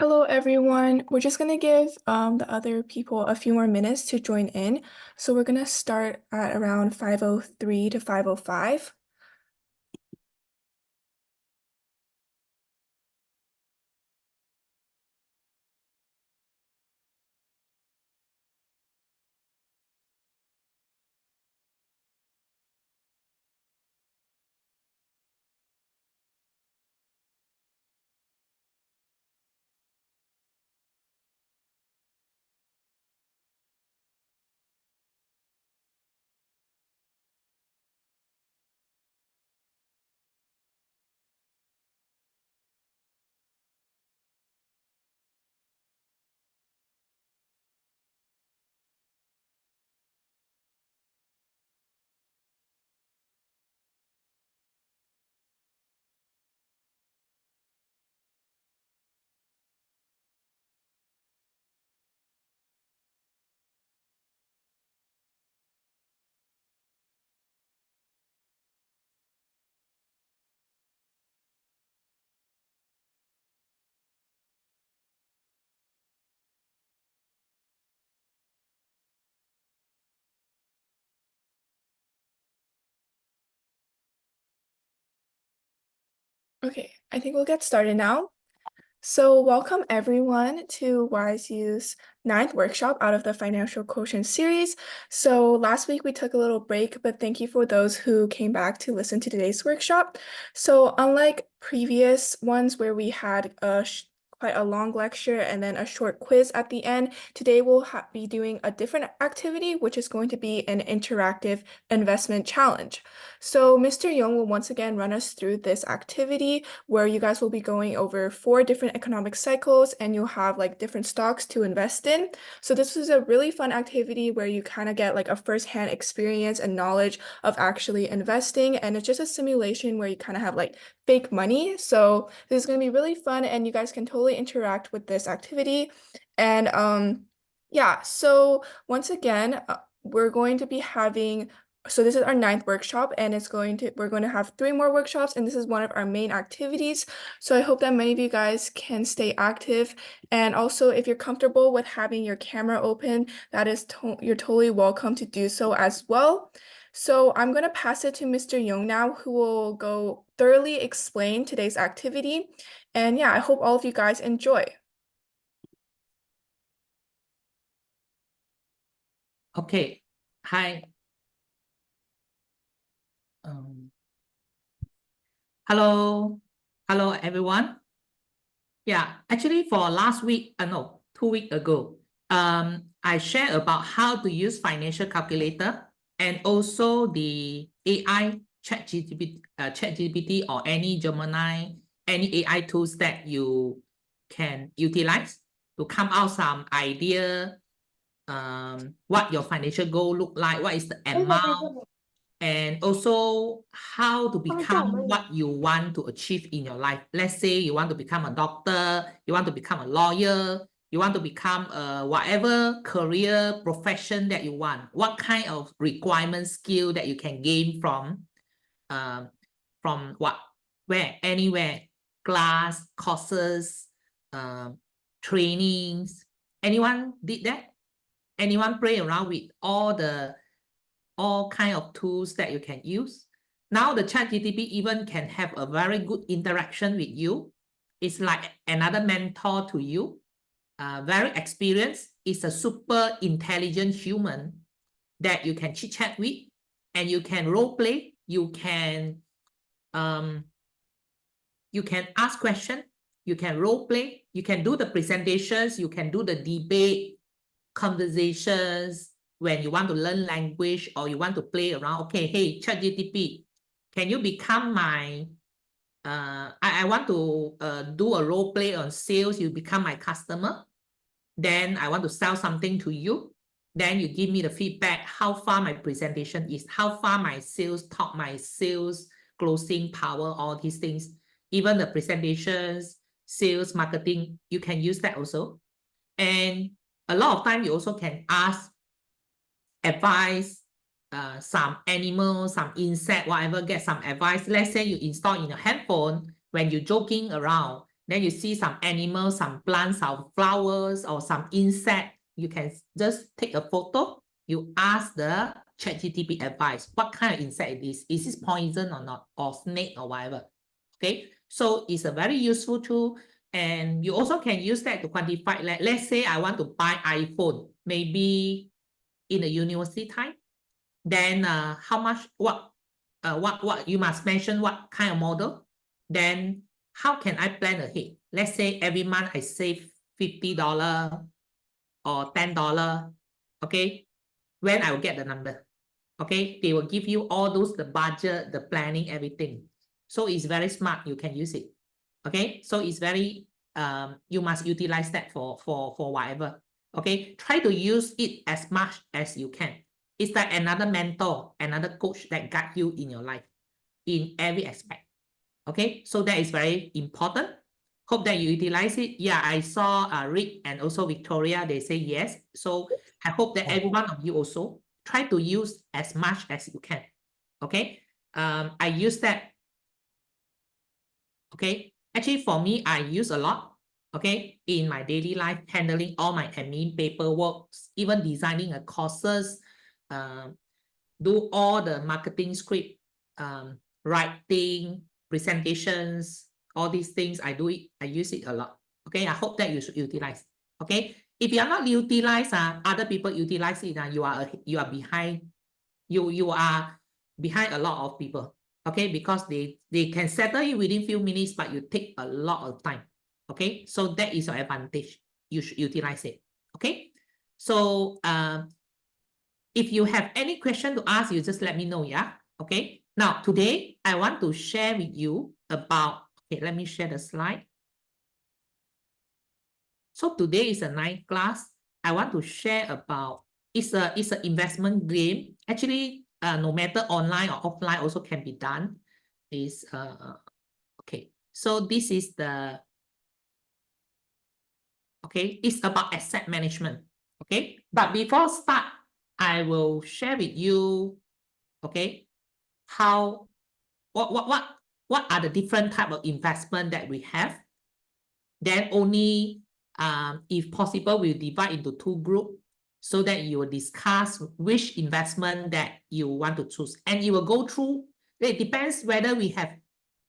Hello, everyone. We're just going to give the other people a few more minutes to join in. So we're going to start at around 5:03 to 5:05. Okay, I think we'll get started now. So welcome everyone to WiseU's ninth workshop out of the Financial Quotient Series. So last week we took a little break, but thank you for those who came back to listen to today's workshop. So unlike previous ones where we had quite a long lecture and then a short quiz at the end, today we'll be doing a different activity, which is going to be an interactive investment challenge. So Mr. Yong will once again run us through this activity where you guys will be going over 4 different economic cycles and you'll have like different stocks to invest in. So this is a really fun activity where you kind of get like a first-hand experience and knowledge of actually investing. And it's just a simulation where you kind of have like fake money. So this is going to be really fun and you guys can totally interact with this activity. And yeah, so once again, we're going to be having so this is our ninth workshop and we're going to have 3 more workshops and this is one of our main activities. So I hope that many of you guys can stay active. And also if you're comfortable with having your camera open, you're totally welcome to do so as well. So I'm going to pass it to Mr. Yong now, who will go thoroughly explain today's activity. And yeah, I hope all of you guys enjoy. Okay. Hi. Um, hello. Hello, everyone. Yeah, actually for last week, no, 2 weeks ago, I shared about how to use financial calculator and also the AI ChatGPT or any Gemini, any AI tools that you can utilize to come out some idea, what your financial goal look like, what is the amount, and also how to become what you want to achieve in your life. Let's say you want to become a doctor, you want to become a lawyer, you want to become whatever career profession that you want. What kind of requirement skill that you can gain from what, where, anywhere, class, courses, trainings. Anyone did that? Anyone play around with all kind of tools that you can use? Now the ChatGPT even can have a very good interaction with you. It's like another mentor to you. Very experienced. It's a super intelligent human that you can chit chat with, and you can role play. You can ask questions. You can role play. You can do the presentations. You can do the debate conversations when you want to learn language or you want to play around. Okay, hey, ChatGPT, can you become my, I want to do a role play on sales. You become my customer. Then I want to sell something to you. Then you give me the feedback, how far my presentation is, how far my sales talk, my sales closing power, all these things. Even the presentations, sales, marketing, you can use that also. And a lot of time you also can ask advice, some animals, some insect, whatever, get some advice. Let's say you install in your handphone when you're joking around, then you see some animals, some plants, some flowers, or some insect, you can just take a photo. You ask the ChatGPT advice, what kind of insect it is? Is this poison or not? Or snake or whatever. Okay, so it's a very useful tool. And you also can use that to quantify. Like, let's say I want to buy iPhone, maybe in the university time. Then how much, what you must mention what kind of model. Then how can I plan ahead? Let's say every month I save $50 or $10. Okay, when I will get the number. Okay, they will give you all those, the budget, the planning, everything. So it's very smart. You can use it. Okay, so it's very you must utilize that for whatever. Okay, try to use it as much as you can. It's like another mentor, another coach that guide you in your life in every aspect. Okay, so that is very important. Hope that you utilize it. Yeah, I saw Rick and also Victoria, they say yes. So I hope that every one of you also try to use as much as you can. Okay, I use that. Okay, actually for me, I use a lot. Okay, in my daily life, handling all my admin paperwork, even designing a courses, do all the marketing script, writing, presentations, all these things. I do it. I use it a lot. Okay, I hope that you should utilize. Okay, if you are not utilize, other people utilize it, you are behind. You are behind a lot of people. Okay, because they can settle it within few minutes, but you take a lot of time. Okay, so that is your advantage. You should utilize it. Okay, so if you have any question to ask, you just let me know. Yeah. Okay. Now today I want to share with you about. Okay, let me share the slide. So today is a night class. I want to share about, it's an investment game. Actually, no matter online or offline also can be done. Is okay. So this is the, okay, it's about asset management. Okay, but before start, I will share with you, okay, how what are the different type of investment that we have. Then only if possible, we'll divide into two groups so that you will discuss which investment that you want to choose. And you will go through, it depends whether we have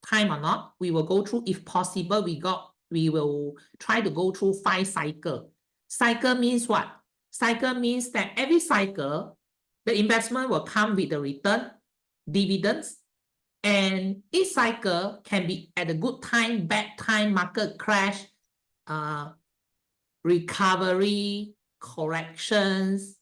time or not. We will go through, if possible, we will try to go through 5 cycles. Cycle means what? Cycle means that every cycle, the investment will come with the return, dividends, and each cycle can be at a good time, bad time, market crash, recovery, corrections,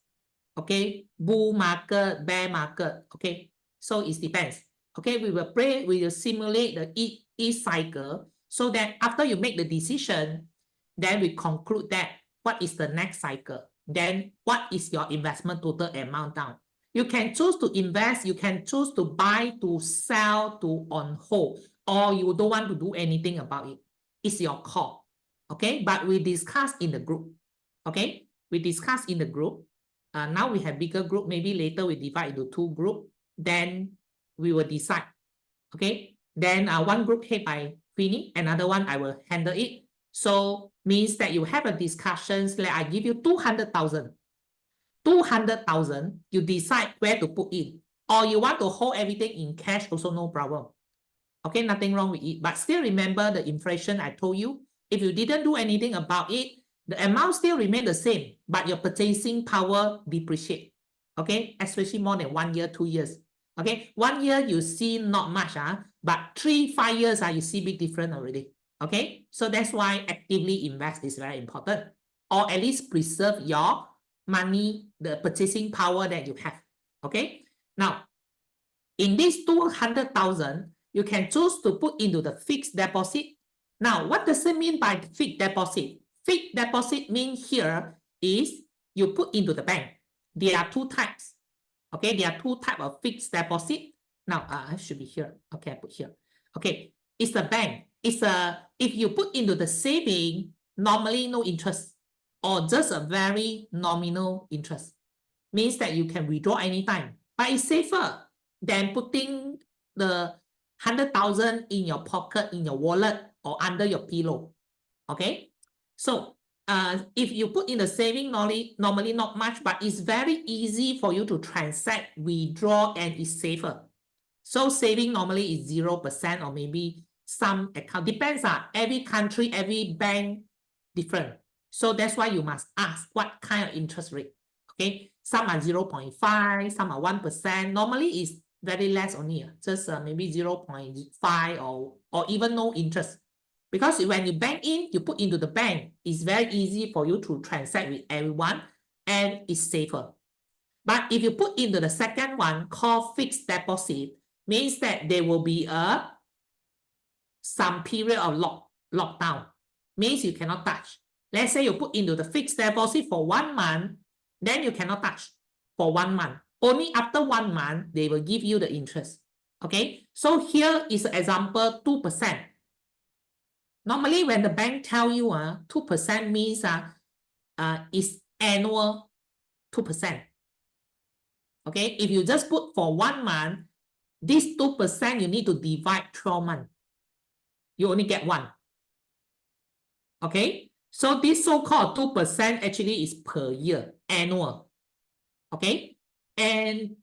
okay, bull market, bear market, okay. So it depends. Okay, we will simulate the each cycle so that after you make the decision, then we conclude that what is the next cycle. Then what is your investment total amount down? You can choose to invest, you can choose to buy, to sell, to on hold, or you don't want to do anything about it. It's your call. Okay, but we discuss in the group. Okay, we discuss in the group. Now we have bigger group. Maybe later we divide into 2 groups. Then we will decide. Okay, then one group head by Queenie, another one I will handle it. So means that you have a discussions. Like I give you 200,000. 200,000, you decide where to put in. Or you want to hold everything in cash, also no problem. Okay, nothing wrong with it. But still remember the inflation I told you. If you didn't do anything about it, the amount still remain the same, but your purchasing power depreciate. Okay, especially more than 1 year, 2 years. Okay, 1 year you see not much, but 3, 5 years, you see big difference already. Okay, so that's why actively invest is very important, or at least preserve your money, the purchasing power that you have. Okay, now in this 200,000, you can choose to put into the fixed deposit. Now, what does it mean by fixed deposit? Fixed deposit means here is you put into the bank. There are 2 types. Okay, there are 2 types of fixed deposit. Now, I should be here. Okay, I put here. Okay, it's a bank. It's if you put into the saving, normally no interest, or just a very nominal interest. Means that you can withdraw anytime, but it's safer than putting the 100,000 in your pocket, in your wallet, or under your pillow. Okay, so if you put in the saving, normally not much, but it's very easy for you to transact, withdraw, and it's safer. So saving normally is 0% or maybe some account. Depends on every country, every bank different. So that's why you must ask what kind of interest rate. Okay, some are 0.5, some are 1%. Normally it's very less only, just maybe 0.5 or even no interest. Because when you bank in, you put into the bank, it's very easy for you to transact with everyone and it's safer. But if you put into the second one called fixed deposit, means that there will be some period of lockdown. Means you cannot touch. Let's say you put into the fixed deposit for 1 month, then you cannot touch for 1 month. Only after 1 month, they will give you the interest. Okay, so here is an example, 2%. Normally, when the bank tell you 2% means is annual 2%. Okay, if you just put for 1 month, this 2% you need to divide 12 months. You only get 1. Okay, so this so-called 2% actually is per year, annual. Okay, and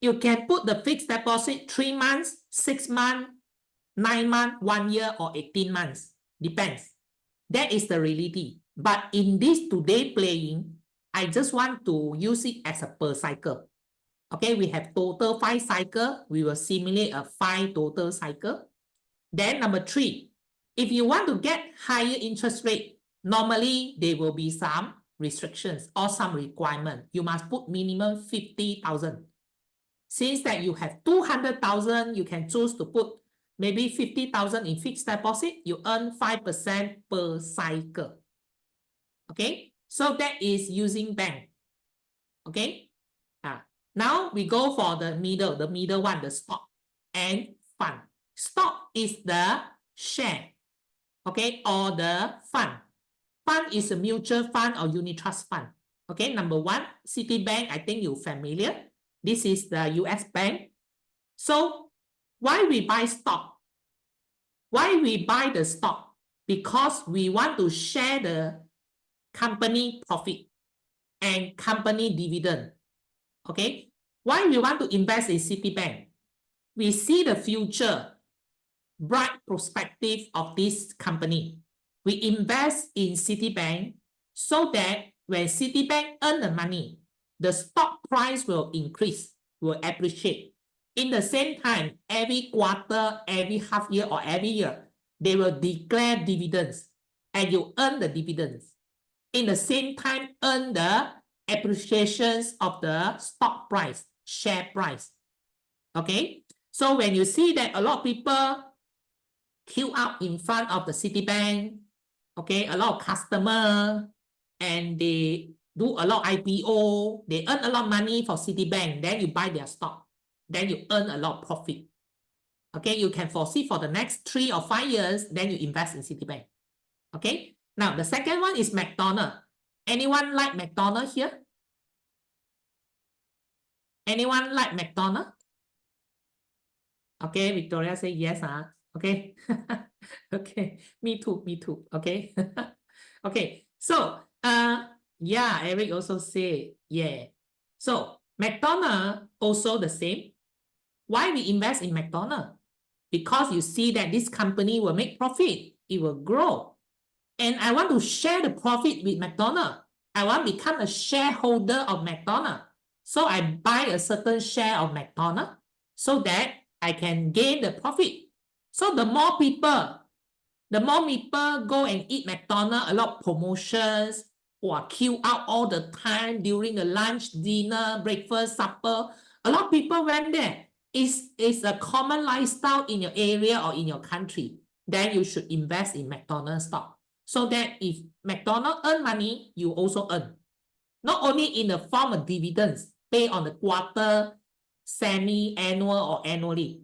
you can put the fixed deposit 3 months, 6 months, 9 months, 1 year, or 18 months. Depends. That is the reality. But in this today playing, I just want to use it as a per cycle. Okay, we have total 5 cycle. We will simulate a 5 total cycle. Then number 3, if you want to get higher interest rate, normally there will be some restrictions or some requirement. You must put minimum 50,000. Since that you have 200,000, you can choose to put maybe 50,000 in fixed deposit. You earn 5% per cycle. Okay, so that is using bank. Okay, now we go for the middle one, the stock and fund. Stock is the share, okay, or the fund. Fund is a mutual fund or unit trust fund. Okay, number 1, Citibank, I think you're familiar. This is the US bank. So why we buy stock? Why we buy the stock? Because we want to share the company profit and company dividend. Okay, why we want to invest in Citibank? We see the future, bright perspective of this company. We invest in Citibank so that when Citibank earn the money, the stock price will increase, will appreciate. In the same time, every quarter, every half year, or every year, they will declare dividends and you earn the dividends. In the same time, earn the appreciations of the stock price, share price. Okay, so when you see that a lot of people queue up in front of the Citibank, okay, a lot of customer, and they do a lot of IPO, they earn a lot of money for Citibank, then you buy their stock, then you earn a lot of profit. Okay, you can foresee for the next 3 or 5 years, then you invest in Citibank. Okay, now the second one is McDonald's. Anyone like McDonald's here? Anyone like McDonald's? Okay, Victoria say yes. Okay. Okay, me too, me too. Okay. Okay, so yeah, Eric also say yeah. So McDonald's also the same. Why we invest in McDonald's? Because you see that this company will make profit, it will grow. And I want to share the profit with McDonald's. I want to become a shareholder of McDonald's. So I buy a certain share of McDonald's so that I can gain the profit. So the more people go and eat McDonald's, a lot of promotions, or queue out all the time during the lunch, dinner, breakfast, supper. A lot of people went there. It's a common lifestyle in your area or in your country. Then you should invest in McDonald's stock. So that if McDonald's earn money, you also earn. Not only in the form of dividends, pay on the quarter, semi-annual or annually.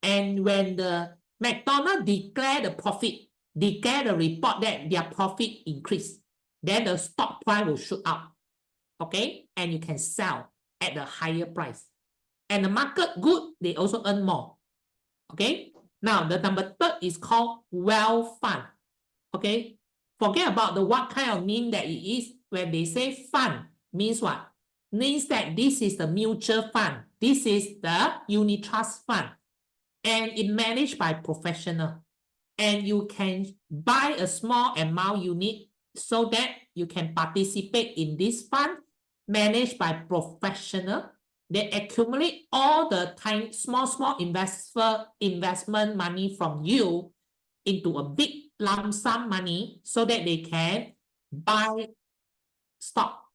And when the McDonald's declare the profit, declare the report that their profit increased, then the stock price will shoot up. Okay, and you can sell at the higher price. And the market good, they also earn more. Okay, Now, the number third is called wealth fund. Okay, forget about the what kind of name that it is. When they say fund, means what? Means that this is the mutual fund. This is the unit trust fund. And it managed by professional. And you can buy a small amount unit so that you can participate in this fund managed by professional. They accumulate all the time small investment money from you into a big lump sum money so that they can buy stock.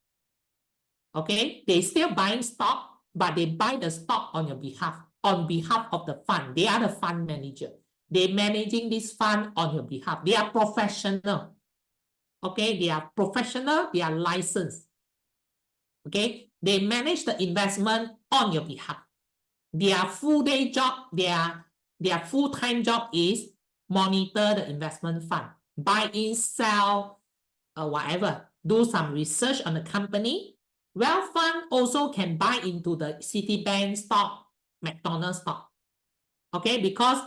Okay, they still buying stock, but they buy the stock on your behalf, on behalf of the fund. They are the fund manager. They're managing this fund on your behalf. They are professional. Okay, they are professional, they are licensed. Okay, they manage the investment on your behalf. Their full-day job, their full-time job is monitor the investment fund, buy in, sell, whatever, do some research on the company. Wealth fund also can buy into the Citibank stock, McDonald's stock. Okay, because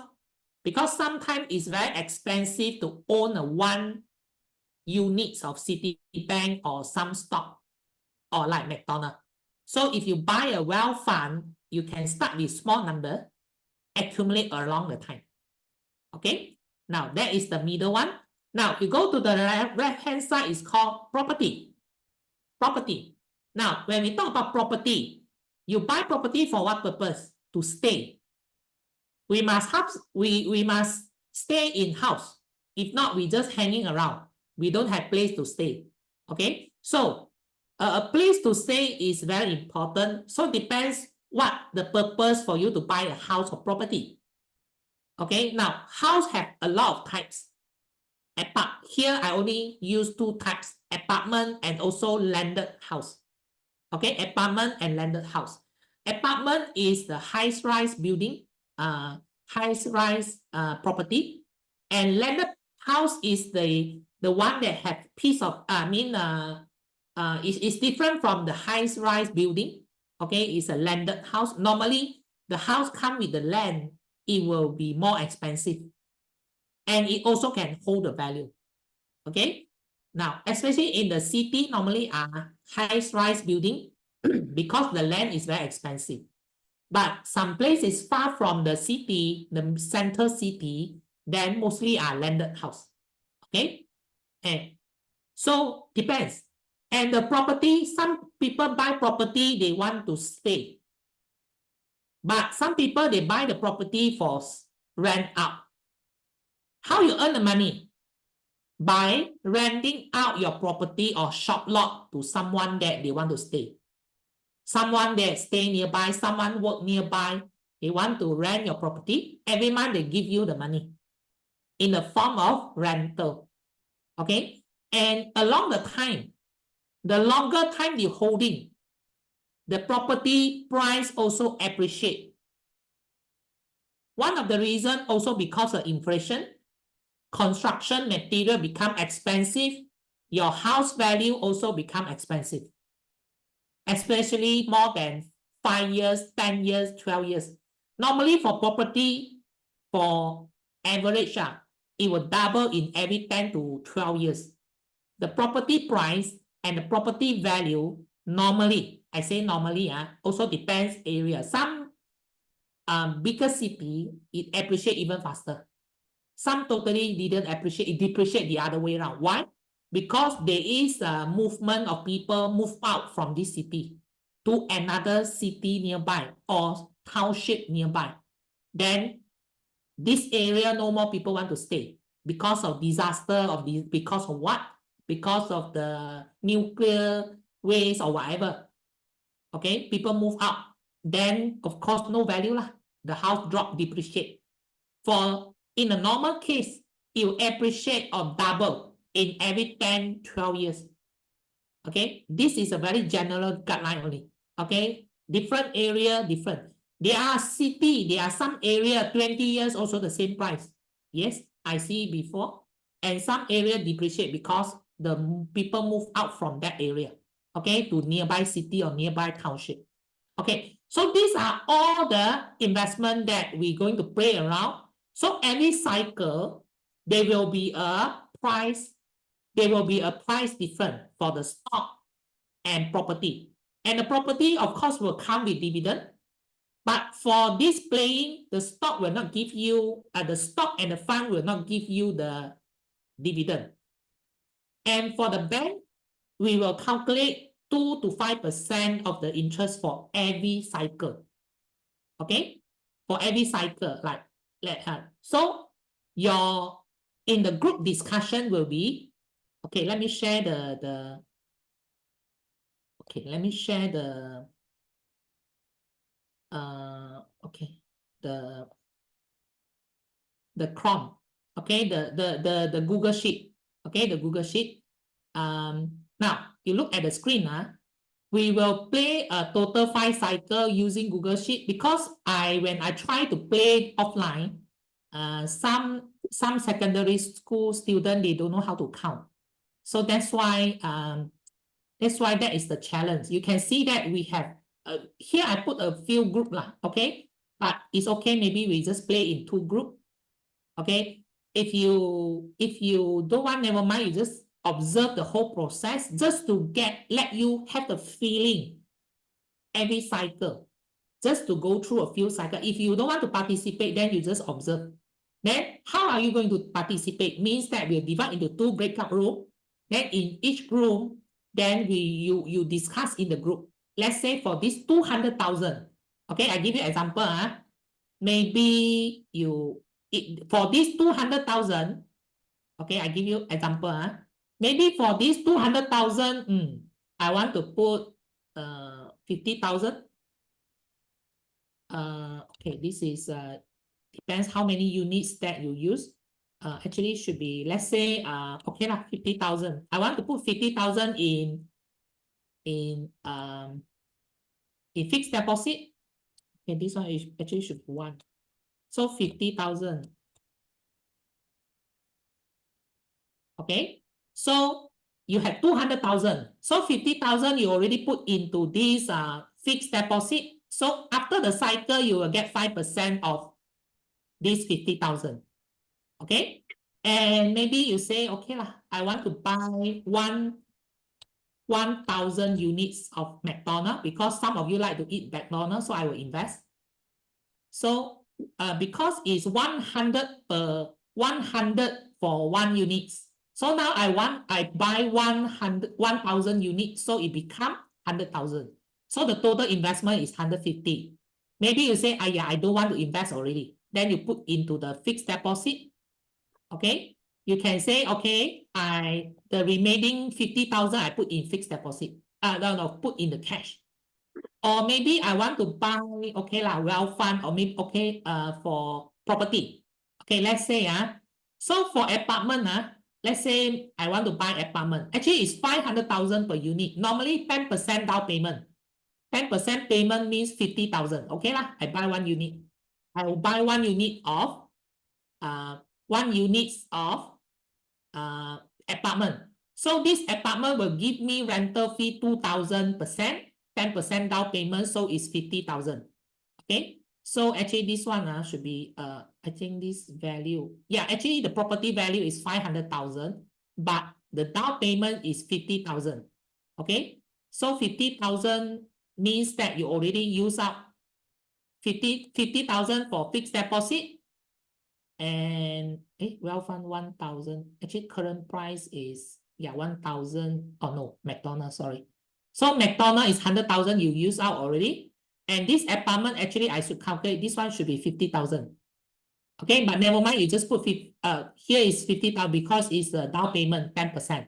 sometimes it's very expensive to own a one units of Citibank or some stock or like McDonald's. So if you buy a wealth fund, you can start with small number, accumulate along the time. Okay, now that is the middle one. Now you go to the left hand side, is called property. Property. Now, when we talk about property, you buy property for what purpose? To stay. We must have, we must stay in house. If not, we just hanging around. We don't have place to stay. Okay, so a place to stay is very important. So depends what the purpose for you to buy a house or property. Okay, now house have a lot of types. Here I only use two types, apartment and also landed house. Okay, apartment and landed house. Apartment is the high-rise building, high-rise property, and landed house is the one that have piece of it's different from the high-rise building. Okay, it's a landed house. Normally the house come with the land, it will be more expensive, and it also can hold the value. Okay, now especially in the city, normally are high-rise building because the land is very expensive. But some places far from the city, the center city, then mostly are landed house. Okay, and so depends. And the property, some people buy property, they want to stay. But some people, they buy the property for rent out. How you earn the money? By renting out your property or shop lot to someone that they want to stay. Someone that stay nearby, someone work nearby, they want to rent your property. Every month they give you the money in the form of rental. Okay, and along the time, the longer time you holding, the property price also appreciate. One of the reasons also because of inflation, construction material become expensive, your house value also become expensive. Especially more than 5 years, 10 years, 12 years. Normally for property, for average, it will double in every 10 to 12 years. The property price and the property value normally, I say normally, also depends area. Some bigger city, it appreciate even faster. Some totally didn't appreciate, it depreciate the other way around. Why? Because there is a movement of people move out from this city to another city nearby or township nearby. Then this area no more people want to stay because of disaster, because of what? Because of the nuclear waste or whatever. Okay, people move out. Then of course no value lah. The house drop, depreciate. For in a normal case, it will appreciate or double in every 10, 12 years. Okay, this is a very general guideline only. Okay, different area, different. There are city, there are some area 20 years also the same price. Yes, I see before. And some area depreciate because the people move out from that area. Okay, to nearby city or nearby township. Okay, so these are all the investment that we're going to play around. So every cycle, there will be a price difference for the stock and property. And the property, of course, will come with dividend. But for this playing, the stock will not give you, the stock and the fund will not give you the dividend. And for the bank, we will calculate 2 to 5% of the interest for every cycle. Okay? For every cycle, like so your in the group discussion will be, okay, let me share the okay, let me share the okay, the Chrome, okay, the Google Sheet, okay, the Google Sheet. Now you look at the screen, we will play a total 5 cycle using Google Sheet because when I try to play offline, some secondary school student, they don't know how to count. So that's why that is the challenge. You can see that we have here I put a few group lah, okay, but it's okay. Maybe we just play in 2 group, okay. If you don't want, never mind. You just observe the whole process just to let you have the feeling every cycle, just to go through a few cycles. If you don't want to participate, then you just observe. Then how are you going to participate? Means that we'll divide into 2 breakout room. Then in each room, then you discuss in the group. Let's say for this 200,000, okay, I give you example. Maybe for this 200,000, okay, I give you example. Maybe for this 200,000, I want to put 50,000. Okay, this is depends how many units that you use. Actually should be, let's say, okay lah, 50,000. I want to put 50,000 in fixed deposit. Okay, this one is actually should be 1. So 50,000. Okay, so you have 200,000. So 50,000 you already put into this fixed deposit. So after the cycle, you will get 5% of this 50,000. Okay, and maybe you say, okay lah, I want to buy 1,000 units of McDonald's because some of you like to eat McDonald's, so I will invest. So because it's 100 for 1 unit. So now I buy 1,000 units, so it become 100,000. So the total investment is 150. Maybe you say, yeah, I don't want to invest already. Then you put into the fixed deposit. Okay, you can say, okay, the remaining 50,000 I put in fixed deposit. No, put in the cash. Or maybe I want to buy, okay lah, wealth fund, or maybe okay, for property. Okay, let's say so for apartment, let's say I want to buy apartment. Actually, it's 500,000 per unit. Normally 10% down payment. 10% payment means 50,000. Okay lah, I buy 1 unit. I will buy 1 unit of 1 units of apartment. So this apartment will give me rental fee 2,000%, 10% down payment, so it's 50,000. Okay, so actually this one should be I think this value, yeah, actually the property value is 500,000, but the down payment is 50,000. Okay, so 50,000 means that you already use up 50,000 for fixed deposit. And wealth fund 1,000. Actually, current price is 1,000. Oh no, McDonald's, sorry. So McDonald's is 100,000 you use out already. And this apartment, actually, I should calculate. This one should be 50,000. Okay, but never mind. You just put here is 50,000 because it's the down payment 10%.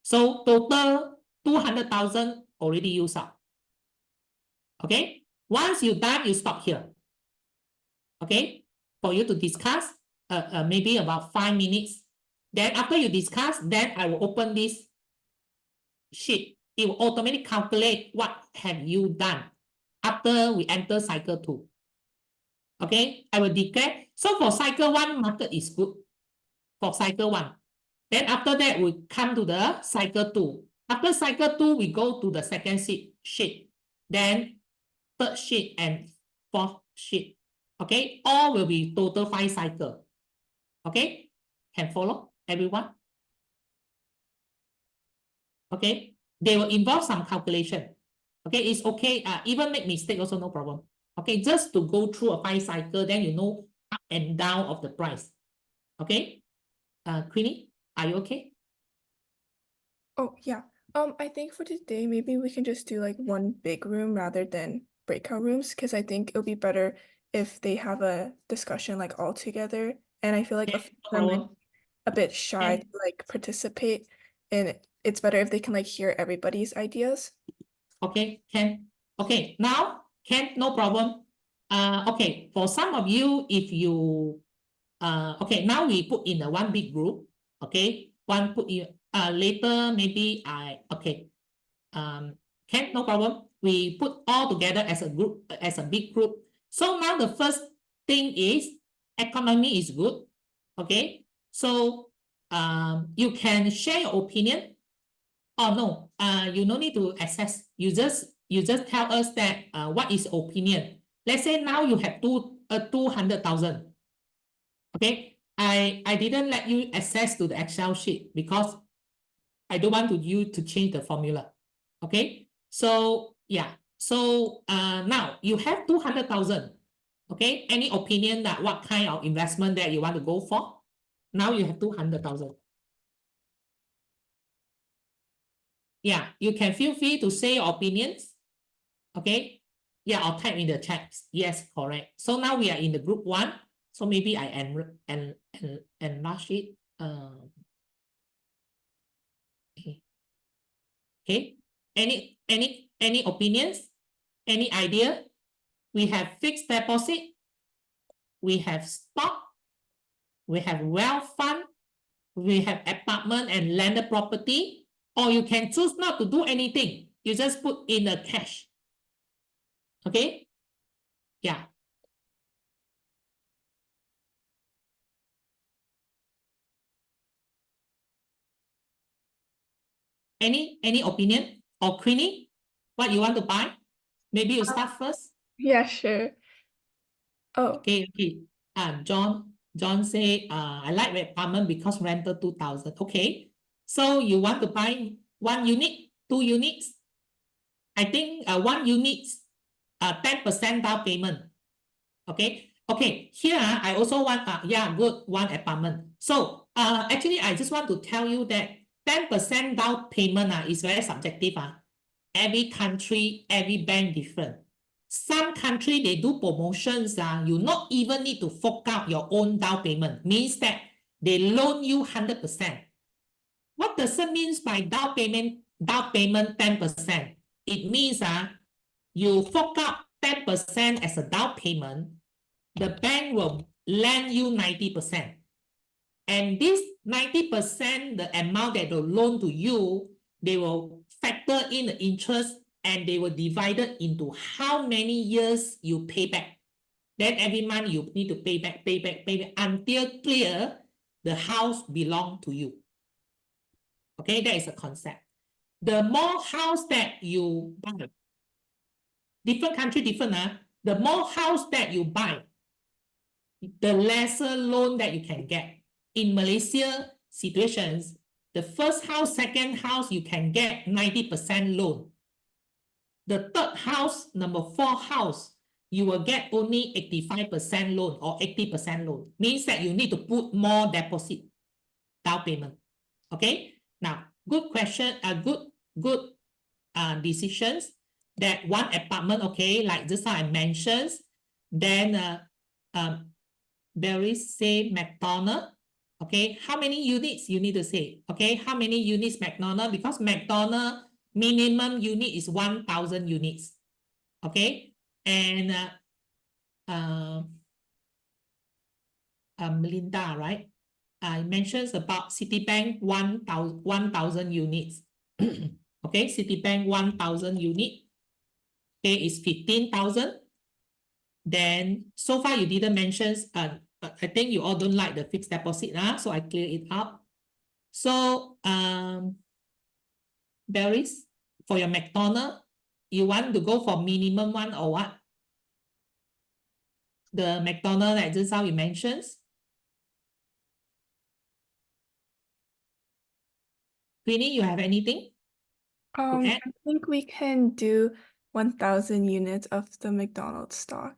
So total 200,000 already used up. Okay, once you're done, you stop here. Okay, for you to discuss. Maybe about 5 minutes. Then after you discuss, then I will open this sheet. It will automatically calculate what have you done after we enter cycle 2. Okay, I will declare. So for cycle 1, market is good. For cycle 1. Then after that, we come to the cycle 2. After cycle 2, we go to the second sheet. Then third sheet and fourth sheet. Okay, all will be total 5 cycle. Okay, can follow everyone? Okay, they will involve some calculation. Okay, it's okay. Even make mistake also no problem. Okay, just to go through a 5 cycle, then you know up and down of the price. Okay, Queenie, are you okay? Oh, yeah. I think for today, maybe we can just do like one big room rather than breakout rooms, because I think it'll be better if they have a discussion like all together. And I feel like a Okay, few no of them might problem. be a bit shy to Okay, like participate, and it's better if they can like hear everybody's ideas. okay, can. Okay, now can, no problem. Okay, for some of you, if you okay, now we put in a one big group. Okay, one put in later maybe okay. Can, no problem. We put all together as a group, as a big group. So now the first thing is economy is good. Okay, so you can share your opinion. Oh no, you no need to access. You just tell us that what is opinion. Let's say now you have 200,000. Okay, I didn't let you access to the Excel sheet because I don't want you to change the formula. Okay, so yeah, so now you have 200,000. Okay, any opinion that what kind of investment that you want to go for? Now you have 200,000. Yeah, you can feel free to say your opinions. Okay, yeah, I'll type in the chat. Yes, correct. So now we are in the group one. So maybe I enlarge it. Okay. Okay. Any opinions? Any idea? We have fixed deposit. We have stock. We have wealth fund. We have apartment and landed property. Or you can choose not to do anything. You just put in the cash. Okay. Yeah. Any opinion or Queenie? What you want to buy? Maybe you start first. Yeah, sure. Oh, Okay. John say, I like the apartment because rental 2,000. Okay. So you want to buy 1 unit, 2 units? I think one unit, 10% down payment. Okay. Okay. Here I also want yeah, good, one apartment. So actually I just want to tell you that 10% down payment is very subjective. Every country, every bank different. Some country they do promotions. You not even need to fork out your own down payment. Means that they loan you 100%. What does it mean by down payment? Down payment 10%. It means you fork out 10% as a down payment. The bank will lend you 90%. And this 90%, the amount that they loan to you, they will factor in the interest and they will divide it into how many years you pay back. Then every month you need to pay back until clear the house belong to you. Okay, that is a concept. The more house that you buy, different country different. The more house that you buy, the lesser loan that you can get. In Malaysia situations, the first house, second house, you can get 90% loan. The third house, number 4 house, you will get only 85% loan or 80% loan. Means that you need to put more deposit, down payment. Okay. Now, good question. Good decisions. That one apartment, okay, like just how I mentioned. Then Barry say McDonald. Okay, how many units you need to say? Okay, how many units McDonald? Because McDonald minimum unit is 1,000 units. Okay, and Melinda, right? I mentioned about Citibank 1,000 units. Okay, Citibank 1,000 unit. Okay, is 15,000. Then so far you didn't mention. I think you all don't like the fixed deposit, so I clear it up. So Barry's, for your McDonald, you want to go for minimum one or what? the McDonald that just now we mentioned? Queenie, you have anything to add? I think we can do 1,000 units of the McDonald's stock.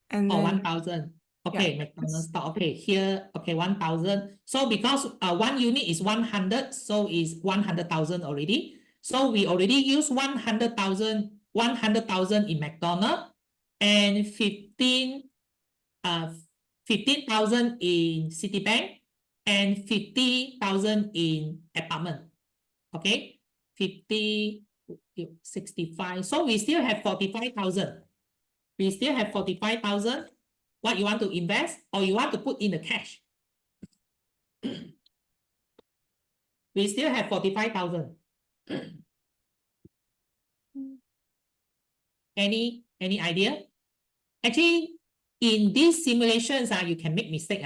And Oh, then, 1,000. yeah, Okay, McDonald's stock. Okay, here, okay, 1,000. So because 1 unit is 100, so is 100,000 already. So we already use 100,000 in McDonald and 15,000 in Citibank and 50,000 in apartment. Okay, 50, 65. So we still have 45,000. We still have 45,000. What you want to invest or you want to put in the cash? We still have 45,000. Any idea? Actually, in these simulations, you can make mistake.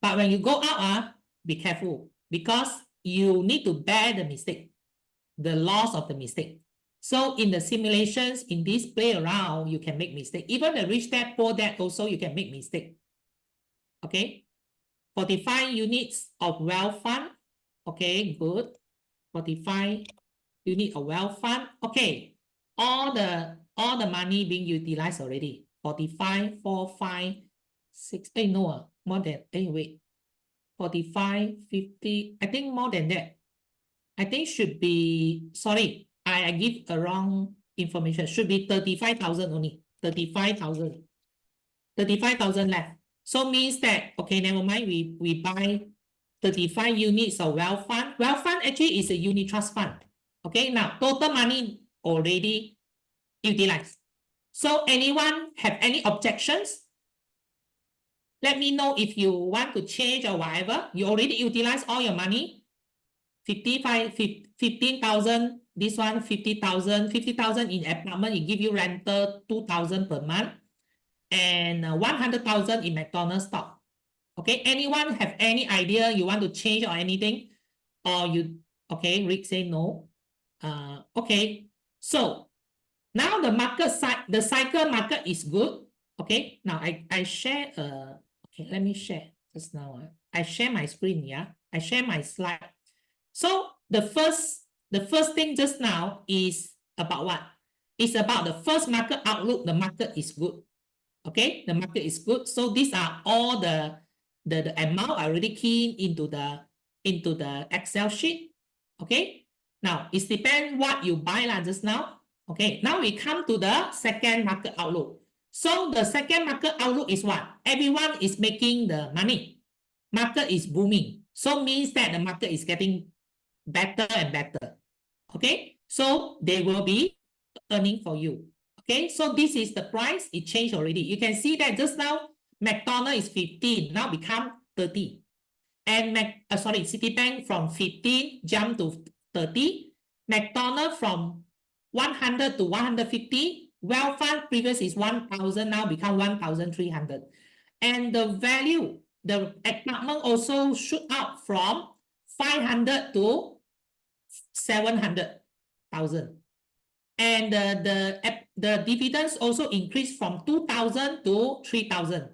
But when you go out, be careful because you need to bear the mistake, the loss of the mistake. So in the simulations, in this play around, you can make mistake. Even the rich dad, poor dad also, you can make mistake. Okay. 45 units of wealth fund. Okay, good. 45 unit of wealth fund. Okay. All the money being utilized already. 45, 4, 5, 6. No, more than, wait. 45, 50. I think more than that. I think should be, sorry, I give a wrong information. Should be 35,000 only. 35,000. 35,000 left. So means that, okay, never mind, we buy 35 units of wealth fund. Wealth fund actually is a unit trust fund. Okay, now total money already utilized. So anyone have any objections? Let me know if you want to change or whatever. You already utilized all your money. 15,000, this one 50,000, 50,000 in apartment, it give you rental 2,000 per month. And 100,000 in McDonald's stock. Okay, anyone have any idea you want to change or anything? Or you, okay, Rick say no. Okay, so now the market side, the cycle market is good. Okay, now I share, okay, let me share just now. I share my screen, yeah? I share my slide. So the first thing just now is about what? It's about the first market outlook, the market is good. Okay, the market is good. So these are all the amount I already key into the Excel sheet. Okay, now it depends what you buy just now. Okay, now we come to the second market outlook. So the second market outlook is what? Everyone is making the money. Market is booming. So means that the market is getting better and better. Okay, so they will be earning for you. Okay, so this is the price. It changed already. You can see that just now McDonald is 15, now become 30. And Citibank from 15 jump to 30. McDonald from 100 to 150. Wealth fund previous is 1,000, now become 1,300. And the value, the apartment also shoot up from 500 to 700,000. And the dividends also increased from 2,000 to 3,000.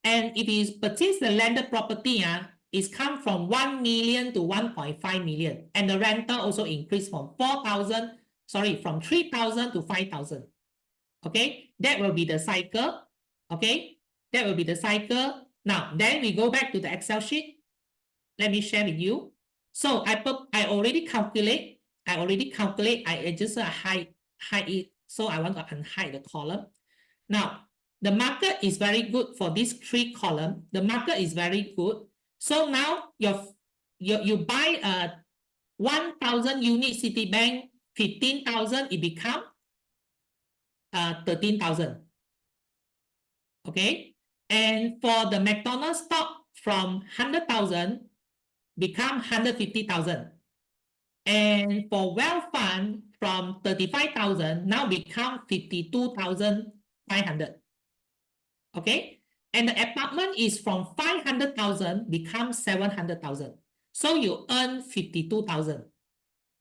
And if you purchase the landed property, it's come from 1 million to 1.5 million. And the rental also increased from 3,000 to 5,000. Okay, that will be the cycle. Okay, that will be the cycle. Now, then we go back to the Excel sheet. Let me share with you. So I already calculate. I just hide it. So I want to unhide the column. Now, the market is very good for these 3 columns. The market is very good. So now you buy a 1,000 unit Citibank, 15,000, it become 13,000. Okay. And for the McDonald's stock from 100,000 become 150,000. And for wealth fund from 35,000 now become 52,500. Okay. And the apartment is from 500,000 become 700,000. So you earn 52,000.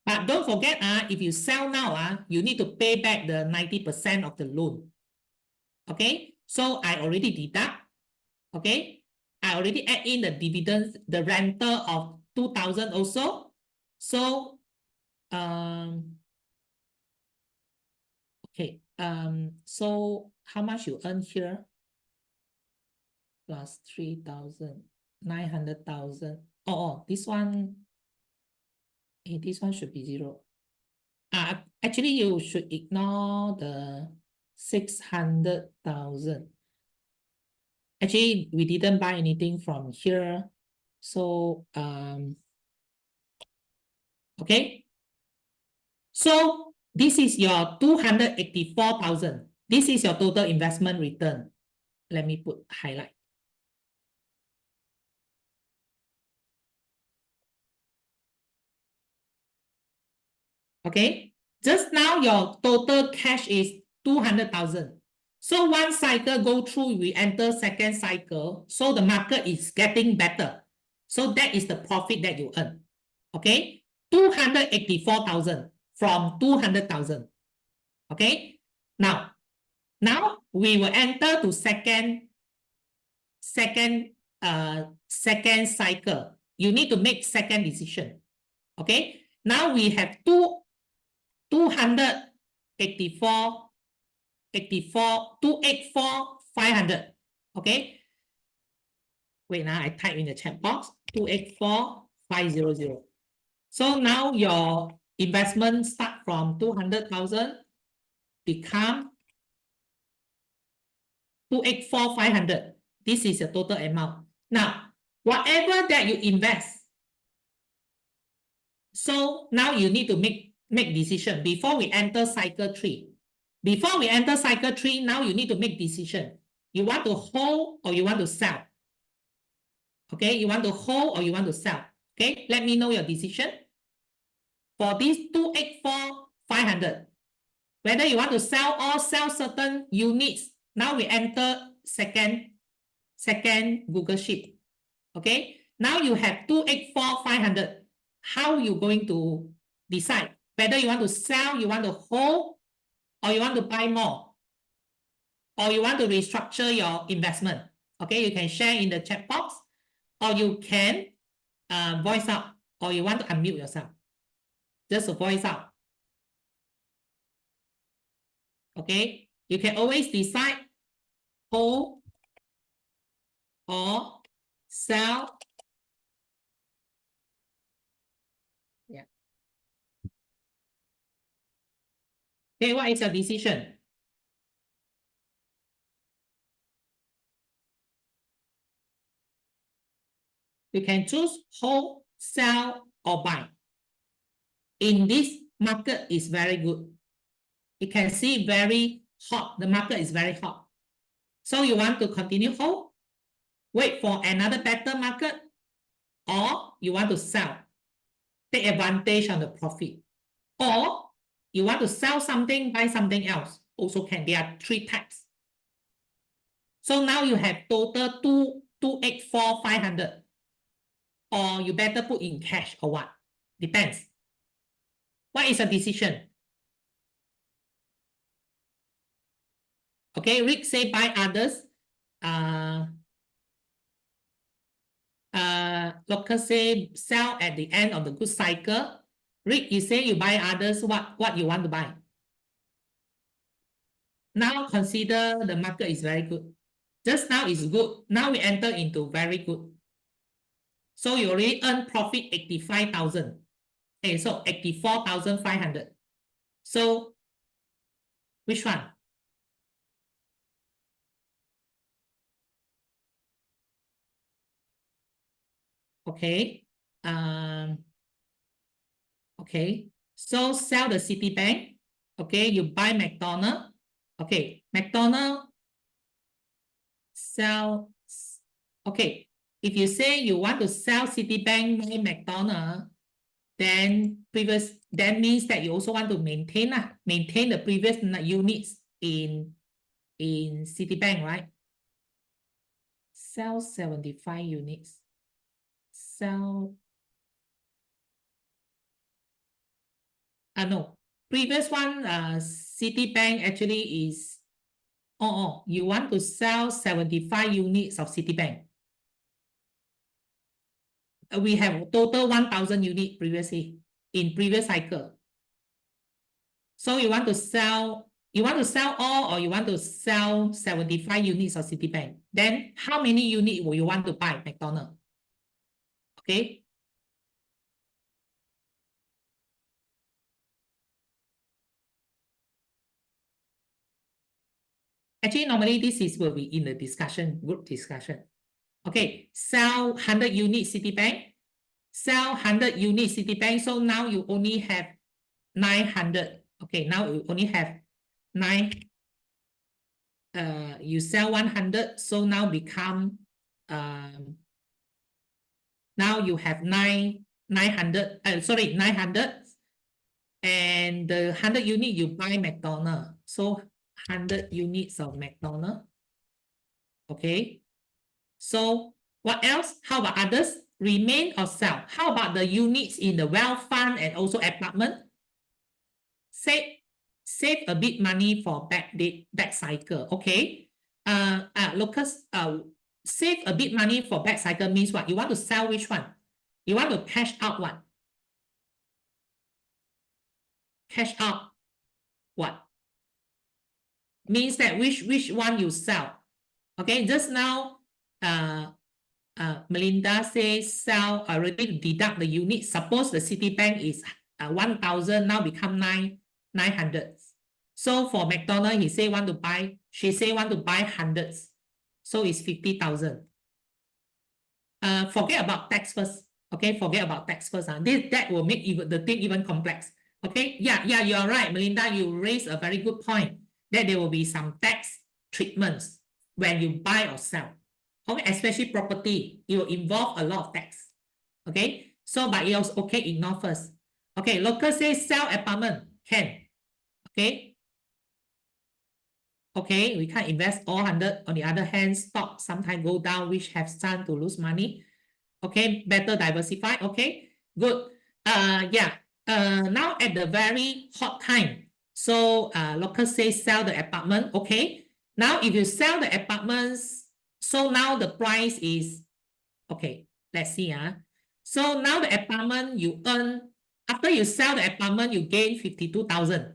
But don't forget, if you sell now, you need to pay back the 90% of the loan. Okay. So I already deduct, okay? I already add in the dividends, the rental of 2,000 also. So, okay, so how much you earn here? Plus 3,000, 900,000. Oh, this one, this one should be zero. Actually, you should ignore the 600,000. Actually, we didn't buy anything from here. So, okay. So this is your 284,000. This is your total investment return. Let me put highlight. Okay. Just now your total cash is 200,000. So one cycle go through, we enter second cycle. So the market is getting better. So that is the profit that you earn. Okay. 284,000 from 200,000. Okay. Now we will enter to second cycle. You need to make second decision. Okay. Now we have 284, 284, 500. Okay. Wait, now I type in the chat box 284, 500. So now your investment start from 200,000 become 284, 500. This is the total amount. Now, whatever that you invest, so now you need to make decision before we enter cycle 3. Before we enter cycle 3, now you need to make decision. You want to hold or you want to sell? Okay, you want to hold or you want to sell? Okay, let me know your decision. For this 284, 500, whether you want to sell or sell certain units. Now we enter second Google Sheet. Okay, now you have 284, 500. How you going to decide whether you want to sell, you want to hold, or you want to buy more, or you want to restructure your investment? Okay, you can share in the chat box, or you can voice out, or you want to unmute yourself. Just voice out. Okay, you can always decide hold or sell. Yeah. Okay, what is your decision? You can choose hold, sell, or buy. In this market is very good. You can see very hot. The market is very hot. So you want to continue hold, wait for another better market, or you want to sell, take advantage of the profit, or you want to sell something, buy something else. Also can. There are 3 types. So now you have total 284, 500. Or you better put in cash or what? Depends. What is a decision? Okay, Rick say buy others. Local say sell at the end of the good cycle. Rick, you say you buy others. What you want to buy? Now consider the market is very good. Just now is good. Now we enter into very good. So you already earn profit 85,000. Okay, so 84,500. So which one? Okay. Okay. So sell the Citibank. Okay, you buy McDonald. Okay, McDonald sell. Okay, if you say you want to sell Citibank by McDonald, then that means that you also want to maintain the previous units in Citibank, right? Sell 75 units. Sell. No. Previous one, Citibank actually is You want to sell 75 units of Citibank. We have total 1,000 units previously in previous cycle. So you want to sell all, or you want to sell 75 units of Citibank. Then how many units will you want to buy McDonald's? Okay. Actually, normally will be in the discussion, group discussion. Okay, sell 100 units Citibank, sell 100 units Citibank. So now you only have 900. Okay, now you only have 9. You sell 100, so now become now you have 900. Sorry, 900. And the 100 unit you buy McDonald's. So 100 units of McDonald's. Okay. So what else? How about others? Remain or sell? How about the units in the wealth fund and also apartment? Save a bit money for back cycle. Okay. Lucas, save a bit money for back cycle means what? You want to sell which one? You want to cash out what? Cash out what? Means that which one you sell. Okay, just now Melinda says sell already deduct the unit. Suppose the Citibank is 1,000, now become 900. So for McDonald's, she say want to buy hundreds. So it's 50,000. Forget about tax first. Okay, forget about tax first. That will make the thing even complex. Okay, yeah, you are right, Melinda. You raised a very good point that there will be some tax treatments when you buy or sell. Okay, especially property, it will involve a lot of tax. Okay, so but it was okay, ignore first. Okay, local says sell apartment, can. Okay. Okay, we can't invest all 100. On the other hand, stock sometimes go down, which have chance to lose money. Okay, better diversify. Okay, good. Yeah. Now at the very hot time. So local says sell the apartment. Okay. Now if you sell the apartments, so now the price is okay. Let's see. So now the apartment you earn, after you sell the apartment, you gain 52,000.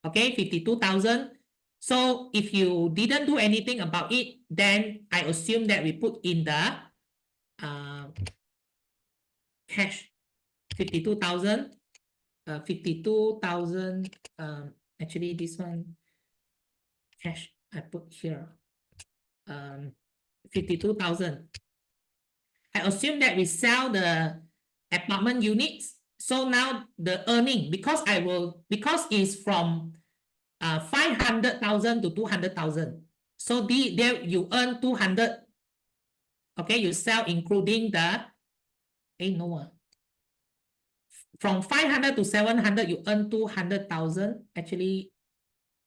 Okay, 52,000. So if you didn't do anything about it, then I assume that we put in the cash 52,000. 52,000. Actually, this one cash I put here. 52,000. I assume that we sell the apartment units. So now the earning, because it's from 500,000 to 200,000. So there you earn 200. Okay, you sell including the from 500 to 700, you earn 200,000. Actually,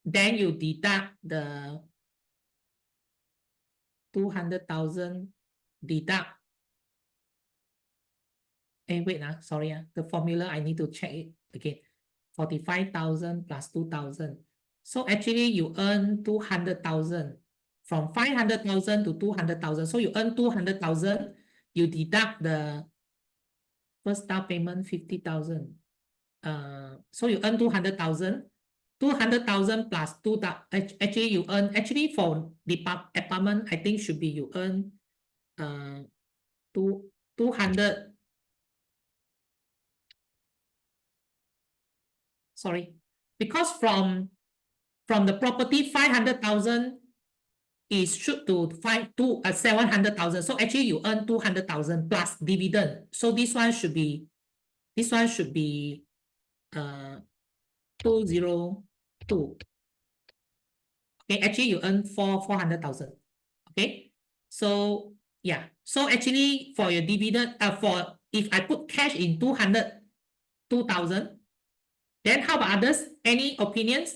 then you deduct the 200,000, deduct. Wait, sorry, the formula I need to check it again. 45,000 plus 2,000. So actually, you earn 200,000 from 500,000 to 200,000. So you earn 200,000. You deduct the first down payment 50,000. So you earn 200,000. 200,000 plus 2,000. Actually, you earn, actually for the apartment, I think should be you earn 200. Sorry, because from the property 500,000 is shoot to 700,000. So actually you earn 200,000 plus dividend. So this one should be 202. Okay, actually you earn 400,000. Okay, so yeah, so actually for your dividend, for if I put cash in 2,000, then how about others? Any opinions?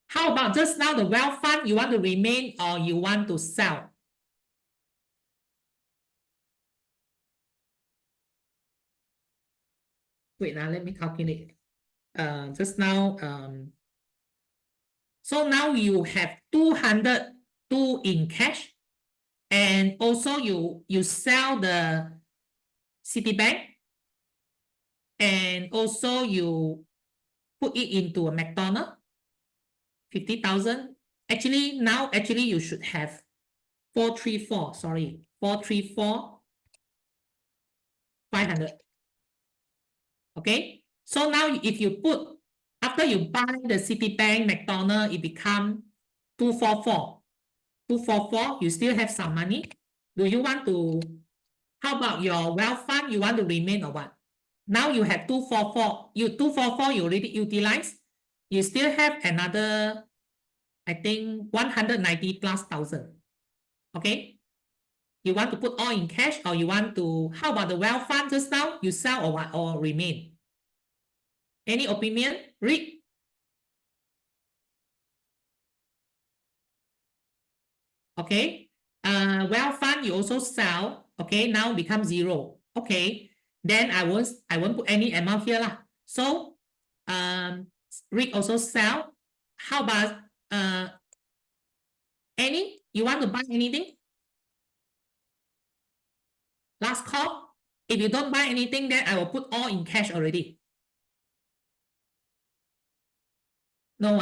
How about just now the wealth fund? You want to remain or you want to sell? Wait, now let me calculate. Just now, So now you have 202 in cash, and also you sell the Citibank, and also you put it into a McDonald, 50,000. Actually, now you should have 434, sorry, 434, 500. Okay, so now if you put, after you buy the Citibank, McDonald, it become 244. 244, you still have some money. Do you want to, how about your wealth fund? You want to remain or what? Now you have 244. 244, you already utilized. You still have another, I think, 190 plus thousand. Okay. You want to put all in cash, or you want to, how about the wealth fund just now? You sell or what, or remain? Any opinion? Rick? Okay. Wealth fund, you also sell. Okay, now become zero. Okay. Then I won't put any amount here lah. So Rick also sell. How about any? You want to buy anything? Last call. If you don't buy anything, then I will put all in cash already. No,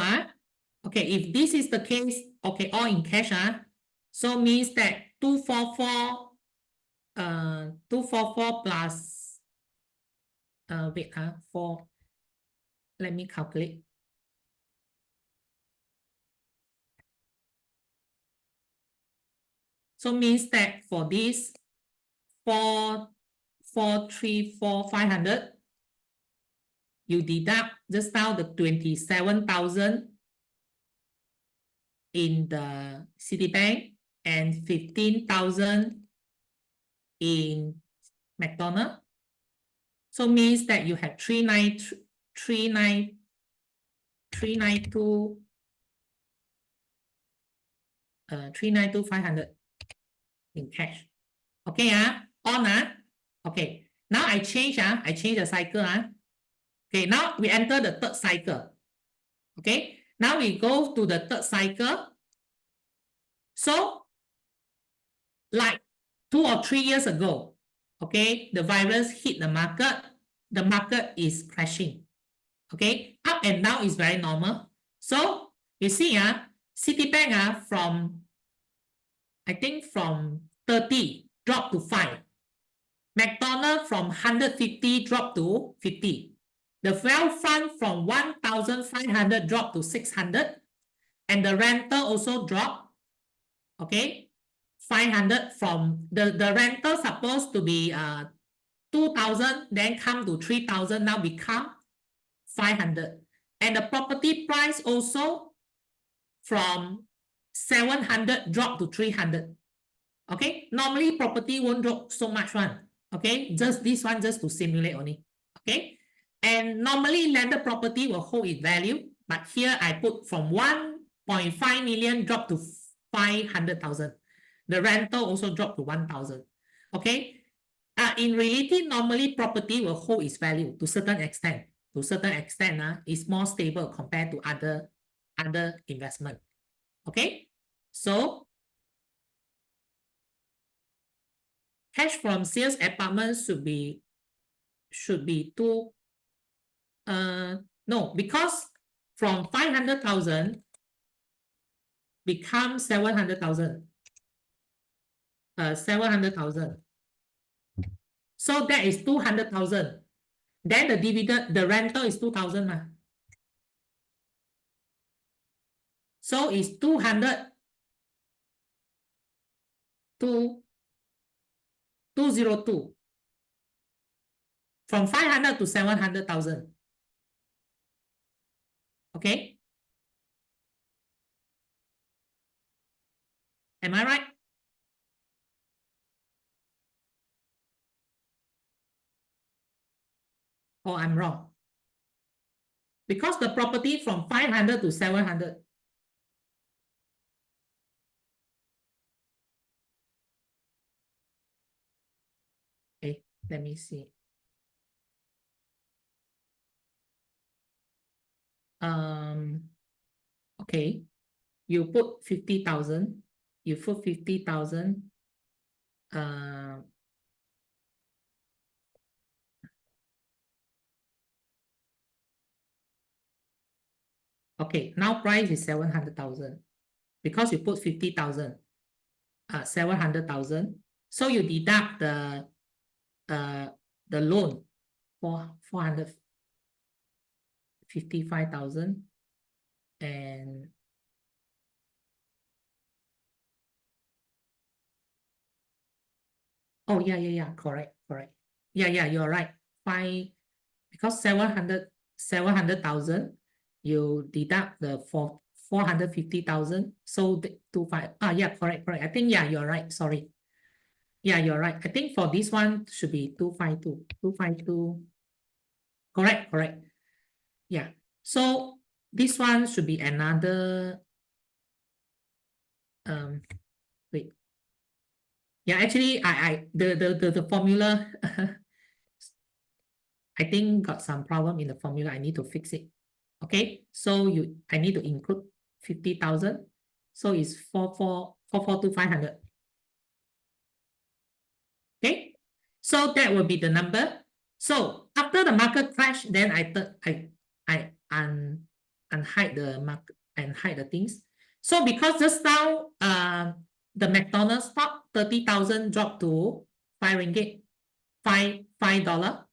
okay, if this is the case, okay, all in cash, so means that 244, 244 plus, wait, 4, let me calculate. So means that for this 434, 500, you deduct just now the 27,000 in the Citibank and 15,000 in McDonald. So means that you have 392, 500 in cash. Okay, on, okay. Now I change the cycle, Okay, now we enter the third cycle. Okay, now we go to the third cycle. So, like 2 or 3 years ago, okay, the virus hit the market is crashing. Okay, up and down is very normal. So, you see, Citibank, from, I think from 30 drop to 5. McDonald from 150 drop to 50. The wealth fund from 1,500 drop to 600. And the rental also drop. Okay, 500 from the rental supposed to be 2,000, then come to 3,000, now become 500. And the property price also from 700 drop to 300. Okay, normally property won't drop so much one. Okay, just this one just to simulate only. Okay, and normally landed property will hold its value, but here I put from 1.5 million drop to 500,000. The rental also drop to 1,000. Okay, in reality, normally property will hold its value to certain extent. To certain extent, it's more stable compared to other investment. Okay, so cash from sales apartment should be two, no, because from 500,000 become 700,000. 700,000. So that is 200,000. Then the dividend, the rental is 2,000. So it's 200 to 202. From 500 to 700,000. Okay. Am I right? Or I'm wrong? Because the property from 500 to 700. Okay, let me see. Okay, okay, you put 50,000, you put 50,000, okay, now price is 700,000 because you put 50,000, 700,000. So you deduct the loan for 455,000 and oh yeah, correct. Yeah, you're right. Because 700,000, you deduct the 450,000. So the 25. Yeah, correct. I think yeah, you're right. Sorry. Yeah, you're right. I think for this one should be 252. 252. Correct. Yeah. So this one should be another wait. Yeah, actually the formula I think got some problem in the formula. I need to fix it. Okay, so I need to include 50,000. So it's 442,500. Okay, so that will be the number. So after the market crash, then I unhide the market and hide the things. So because just now the McDonald's stock 30,000 dropped to 5 ringgit, $5.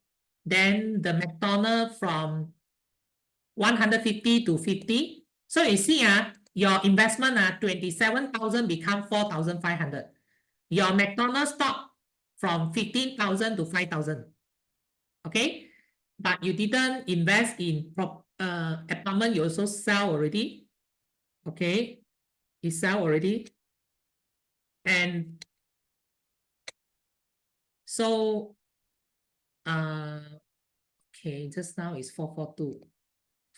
Then the McDonald from 150 to 50. So you see, your investment 27,000 become 4,500. Your McDonald's stock from 15,000 to 5,000. Okay, but you didn't invest in apartment. You also sell already. Okay, you sell already, and so okay, just now is 442.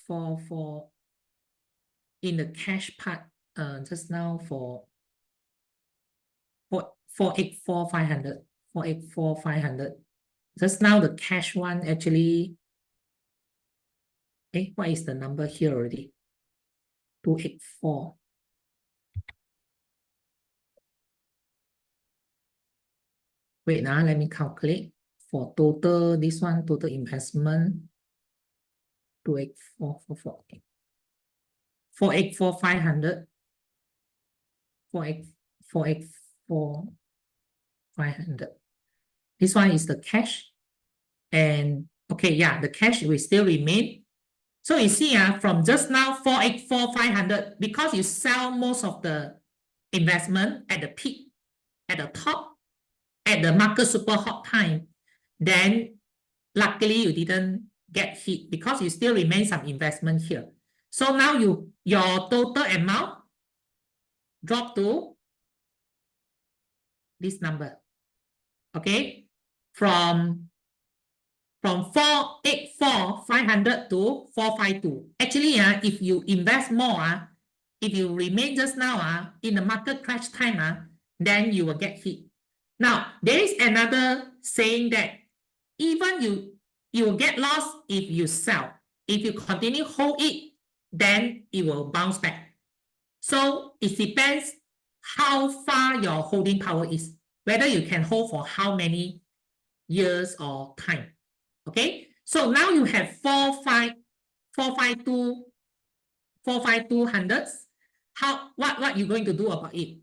44 in the cash part. Just now for 484,500. 484,500. Just now the cash one actually. What is the number here already? 284. Wait now, let me calculate. For total, this one, total investment, 284, 484,500. 484,500. This one is the cash. And okay, yeah, the cash will still remain. So you see, from just now, 484,500, because you sell most of the investment at the peak, at the top, at the market super hot time, then luckily you didn't get hit because you still remain some investment here. So now your total amount drop to this number. Okay, from 484,500 to 452. Actually, if you invest more, if you remain just now in the market crash time, then you will get hit. Now, there is another saying that even you will get lost if you sell. If you continue hold it, then it will bounce back. So it depends how far your holding power is, whether you can hold for how many years or time. Okay, so now you have 452 hundreds. What you going to do about it?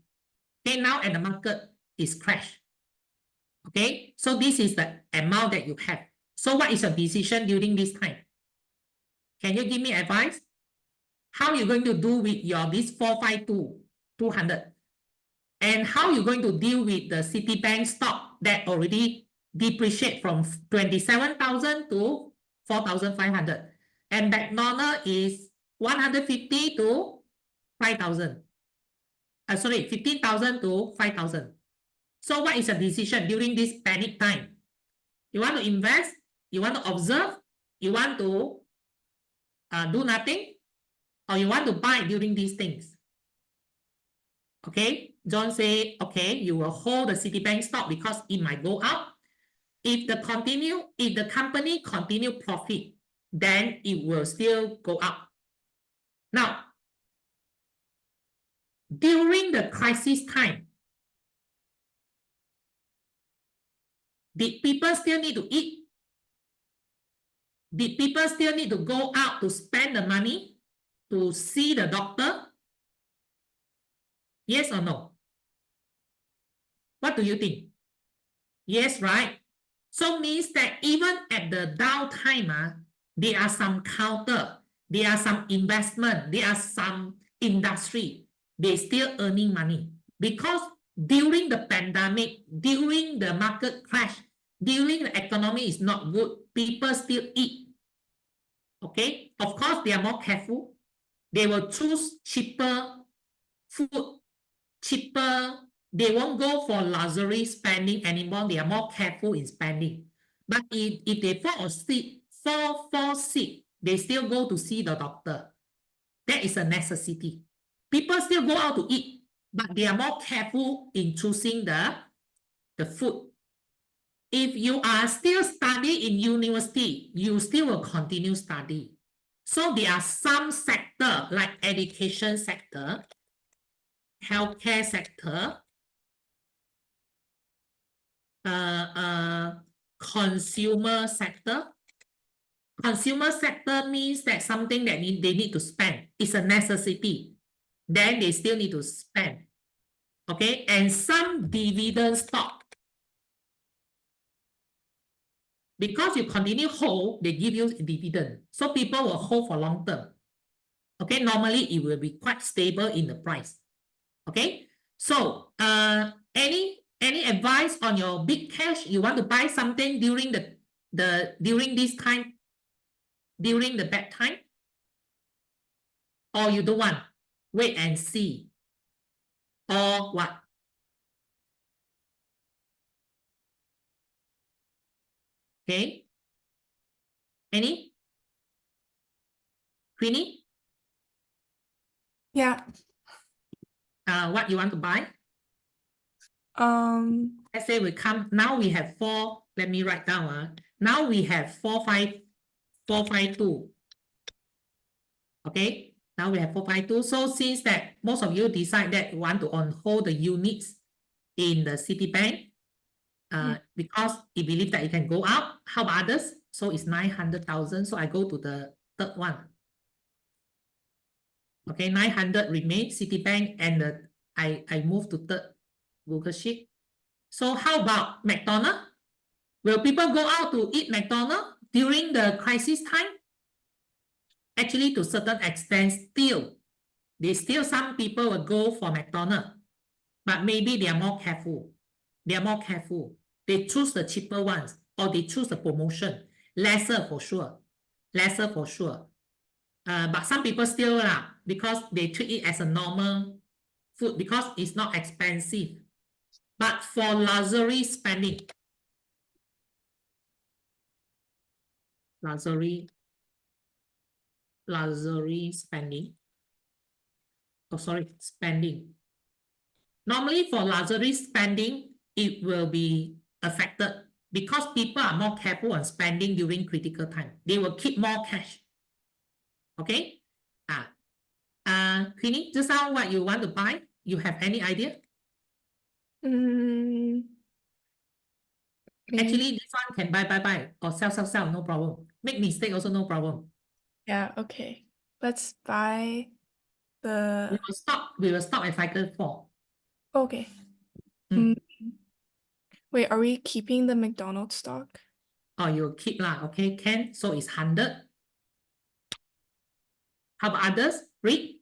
Okay, now and the market is crash. Okay, so this is the amount that you have. So what is your decision during this time? Can you give me advice? How you going to do with this 452,200? And how you going to deal with the Citibank stock that already depreciate from 27,000 to 4,500? And McDonald is 150 to 5,000. Sorry, 15,000 to 5,000. So what is your decision during this panic time? You want to invest? You want to observe? You want to do nothing? Or you want to buy during these things? Okay, John say, okay, you will hold the Citibank stock because it might go up. If the company continue profit, then it will still go up. Now, during the crisis time, did people still need to eat? Did people still need to go out to spend the money to see the doctor? Yes or no? What do you think? Yes, right? So means that even at the downtime, there are some counter, there are some investment, there are some industry, they still earning money. Because during the pandemic, during the market crash, during the economy is not good, people still eat. Okay, of course, they are more careful. They will choose cheaper food, cheaper. They won't go for luxury spending anymore. They are more careful in spending. But if they fall sick, they still go to see the doctor. That is a necessity. People still go out to eat, but they are more careful in choosing the food. If you are still studying in university, you still will continue study. So there are some sector like education sector, healthcare sector, consumer sector. Consumer sector means that something that they need to spend. It's a necessity. Then they still need to spend. Okay, and some dividend stock. Because you continue hold, they give you dividend. So people will hold for long term. Okay, normally it will be quite stable in the price. Okay, so any advice on your big cash? You want to buy something during during this time, during the bad time, or you don't want? Wait and see, or what? Okay, any Queenie? Yeah. What you want to buy? Um, Let's say we come now. We have four. Let me write down. Now we have 452. Okay. Now we have 452. So since that most of you decide that you want to on hold the units in the Citibank, because you believe that it can go up. How about others? So it's 900,000. So I go to the third one. Okay, 900 remains Citibank, and I move to third Google Sheet. So how about McDonald's? Will people go out to eat McDonald's during the crisis time? Actually, to a certain extent, still some people will go for McDonald's, but maybe they are more careful. They are more careful. They choose the cheaper ones, or they choose the promotion. Lesser for sure. Lesser for sure. But some people still because they treat it as a normal food because it's not expensive. But for luxury spending, luxury spending. Oh, sorry, spending. Normally for luxury spending, it will be affected because people are more careful on spending during critical time. They will keep more cash. Okay? Queenie, just now what you want to buy? You have any idea? mm, maybe. Actually, this one can buy, or sell, no problem. Make mistake also no problem. Yeah, okay. Let's buy We the. will stop at cycle 4. Okay. Mm. Mm, Wait, are we keeping the McDonald's stock? Or you keep lah, okay, can. So it's 100. How about others? Rick,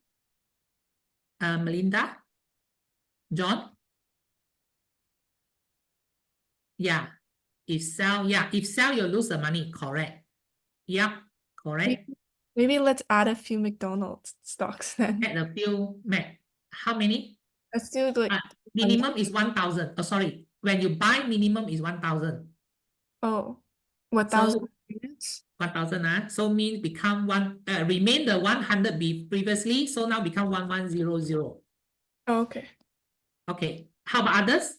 Melinda, John? Yeah. If sell, you lose the money, correct. Yeah, correct. Maybe let's add a few McDonald's stocks then. Add a few, how many? Let's do like Minimum is 1,000. Oh, sorry. When you buy, minimum is 1,000. oh, what thousand So units? 1,000, so means become remain the 100 be previously, so now become 1,100. Oh, okay. Okay. How about others?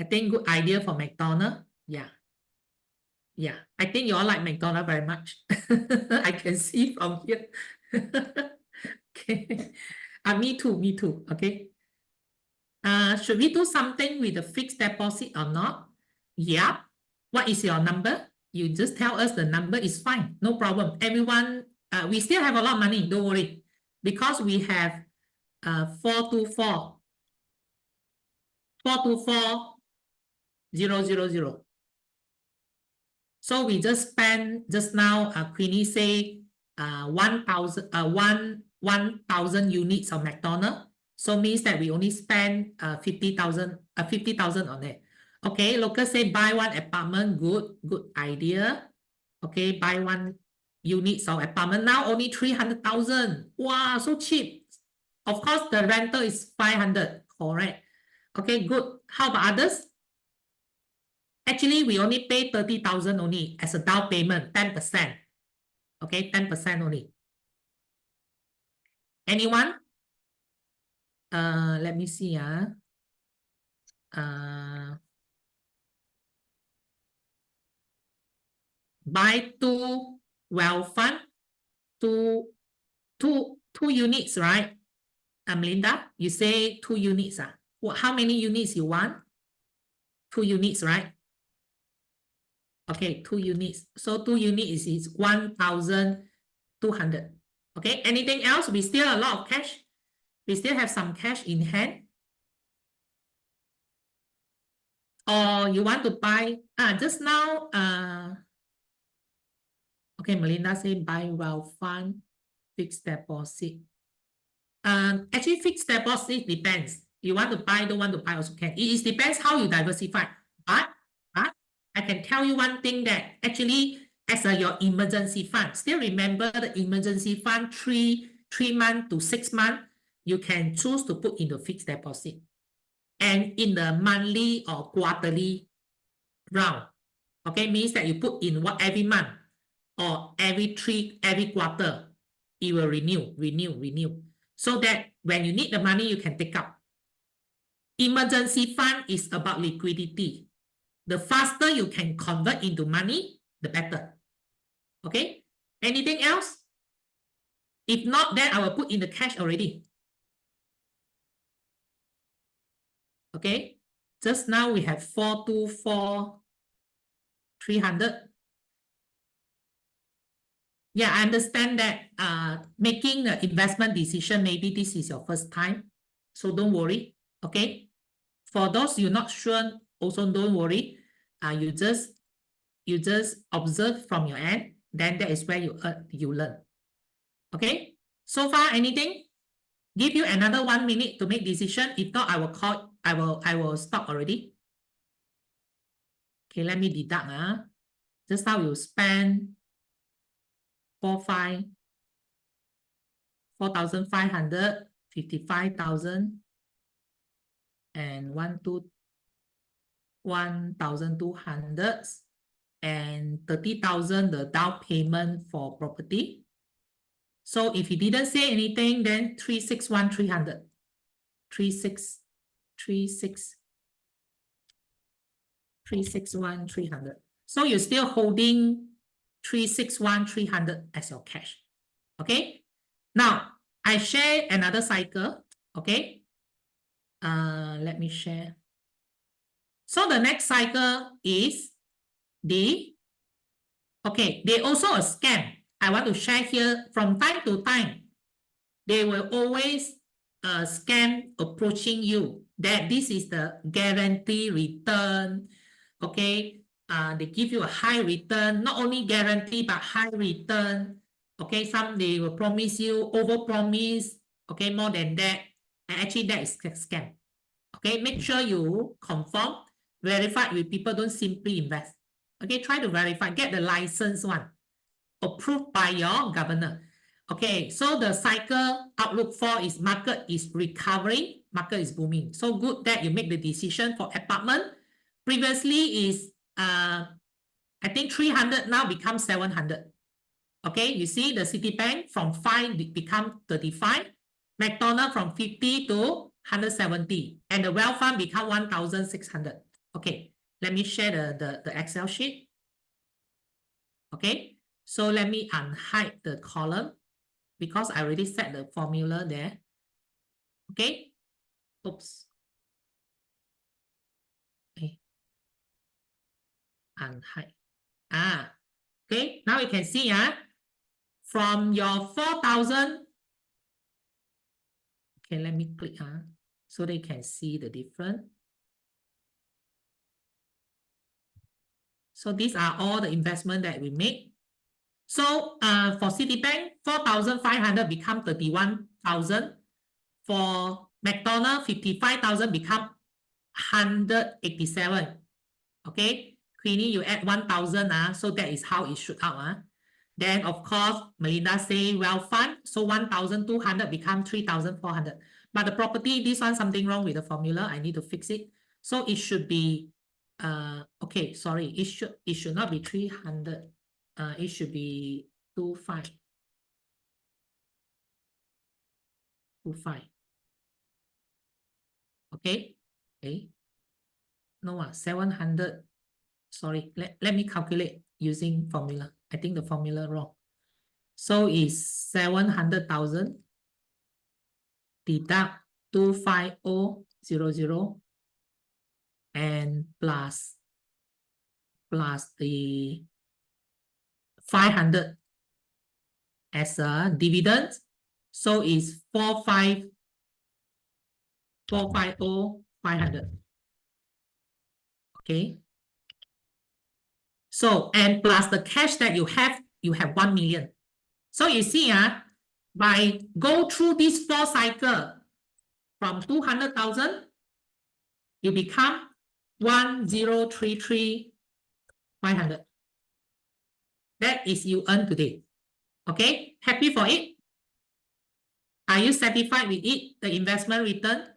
I think good idea for McDonald's. Yeah. Yeah. I think you all like McDonald's very much. I can see from here. Okay. Me too. Okay. Should we do something with the fixed deposit or not? Yeah. What is your number? You just tell us the number is fine. No problem. Everyone, we still have a lot of money. Don't worry. Because we have 424 000. So we just spent just now, Queenie say 1,000 units of McDonald's. So means that we only spend 50,000 on it. Okay, local say buy one apartment, good idea. Okay, buy one units of apartment. Now only 300,000. Wow, so cheap. Of course, the rental is 500, correct. Okay, good. How about others? Actually, we only pay 30,000 only as a down payment, 10%. Okay, 10% only. Anyone? Let me see. Buy two wealth fund, two units, right? Melinda, you say 2 units. How many units you want? 2 units, right? Okay, 2 units. So 2 units is 1,200. Okay, anything else? We still have a lot of cash. We still have some cash in hand. Or you want to buy, just now, okay, Melinda say buy wealth fund, fixed deposit. Actually, fixed deposit depends. You want to buy, don't want to buy also can. It depends how you diversify. But I can tell you one thing that actually as your emergency fund, still remember the emergency fund 3 months to 6 months, you can choose to put into fixed deposit. And in the monthly or quarterly round, okay, means that you put in what every month or every quarter, it will renew. So that when you need the money, you can take out. Emergency fund is about liquidity. The faster you can convert into money, the better. Okay? Anything else? If not, then I will put in the cash already. Okay? Just now we have 424 300. Yeah, I understand that making an investment decision, maybe this is your first time. So don't worry. Okay? For those you're not sure, also don't worry. You just observe from your end, then that is where you learn. Okay? So far, anything? Give you another 1 minute to make decision. If not, I will stop already. Okay, let me deduct. Just now you spend 4,500, 55,000, and 1,200, and 30,000 the down payment for property. So if you didn't say anything, then 361,300. 361,300. So you're still holding 361,300 as your cash. Okay. Now I share another cycle. Okay. Let me share. So the next cycle is they also a scam. I want to share here from time to time. They will always scam approaching you that this is the guarantee return. Okay, they give you a high return, not only guarantee but high return. Okay, some they will promise you over promise. Okay, more than that, and actually that is scam. Okay, make sure you confirm, verify with people. Don't simply invest. Okay, try to verify, get the license one approved by your governor. Okay, so the cycle outlook for is market is recovering, market is booming. So good that you make the decision for apartment. Previously is I think 300 now become 700. Okay, you see the Citibank from 5 become 35, McDonald from 50 to 170, and the wealth fund become 1,600. Okay, let me share the Excel sheet. Okay, so let me unhide the column because I already set the formula there. Okay. Oops. Okay. Unhide. Okay. Now you can see from your 4,000. Okay, let me click so they can see the difference. So these are all the investment that we make. So for Citibank, 4,500 become 31,000. For McDonald's, 55,000 become 187. Okay, Queenie, you add 1,000 so that is how it should out. Then of course, Melinda say wealth fund, so 1,200 become 3,400. But the property, this one something wrong with the formula. I need to fix it. So it should be okay, sorry, it should not be 300. It should be 25. 25. Okay. Okay. No, 700. Sorry, let me calculate using formula. I think the formula wrong. So it's 700,000 deduct 250,000 and plus the 500 as a dividend. So it's 450,500. Okay. So, and plus the cash that you have 1 million. So you see, by go through this 4 cycle from 200,000, you become 1,033,500. That is you earn today. Okay, happy for it? Are you satisfied with it, the investment return?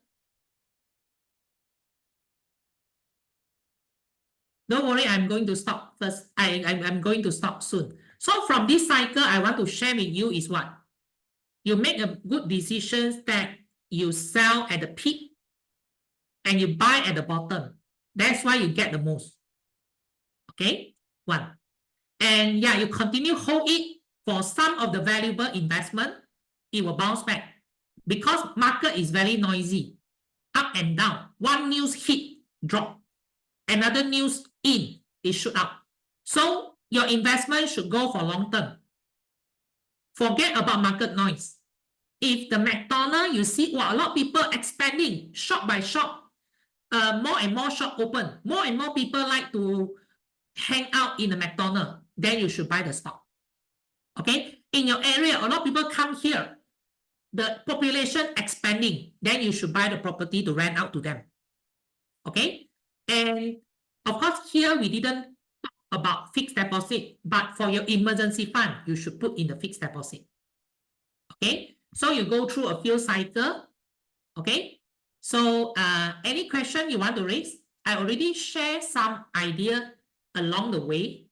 Don't worry, I'm going to stop first. I'm going to stop soon. So from this cycle, I want to share with you is what? You make a good decisions that you sell at the peak and you buy at the bottom. That's why you get the most. Okay, one. And yeah, you continue hold it for some of the valuable investment, it will bounce back. Because market is very noisy, up and down. One news hit, drop. Another news in, it shoot up. So your investment should go for long term. Forget about market noise. If the McDonald's, you see, a lot of people expanding shop by shop, more and more shop open, more and more people like to hang out in the McDonald's, then you should buy the stock. Okay, in your area, a lot of people come here, the population expanding, then you should buy the property to rent out to them. Okay, and of course, here we didn't talk about fixed deposit, but for your emergency fund, you should put in the fixed deposit. Okay, so you go through a few cycles. Okay, so any question you want to raise? I already shared some idea along the way,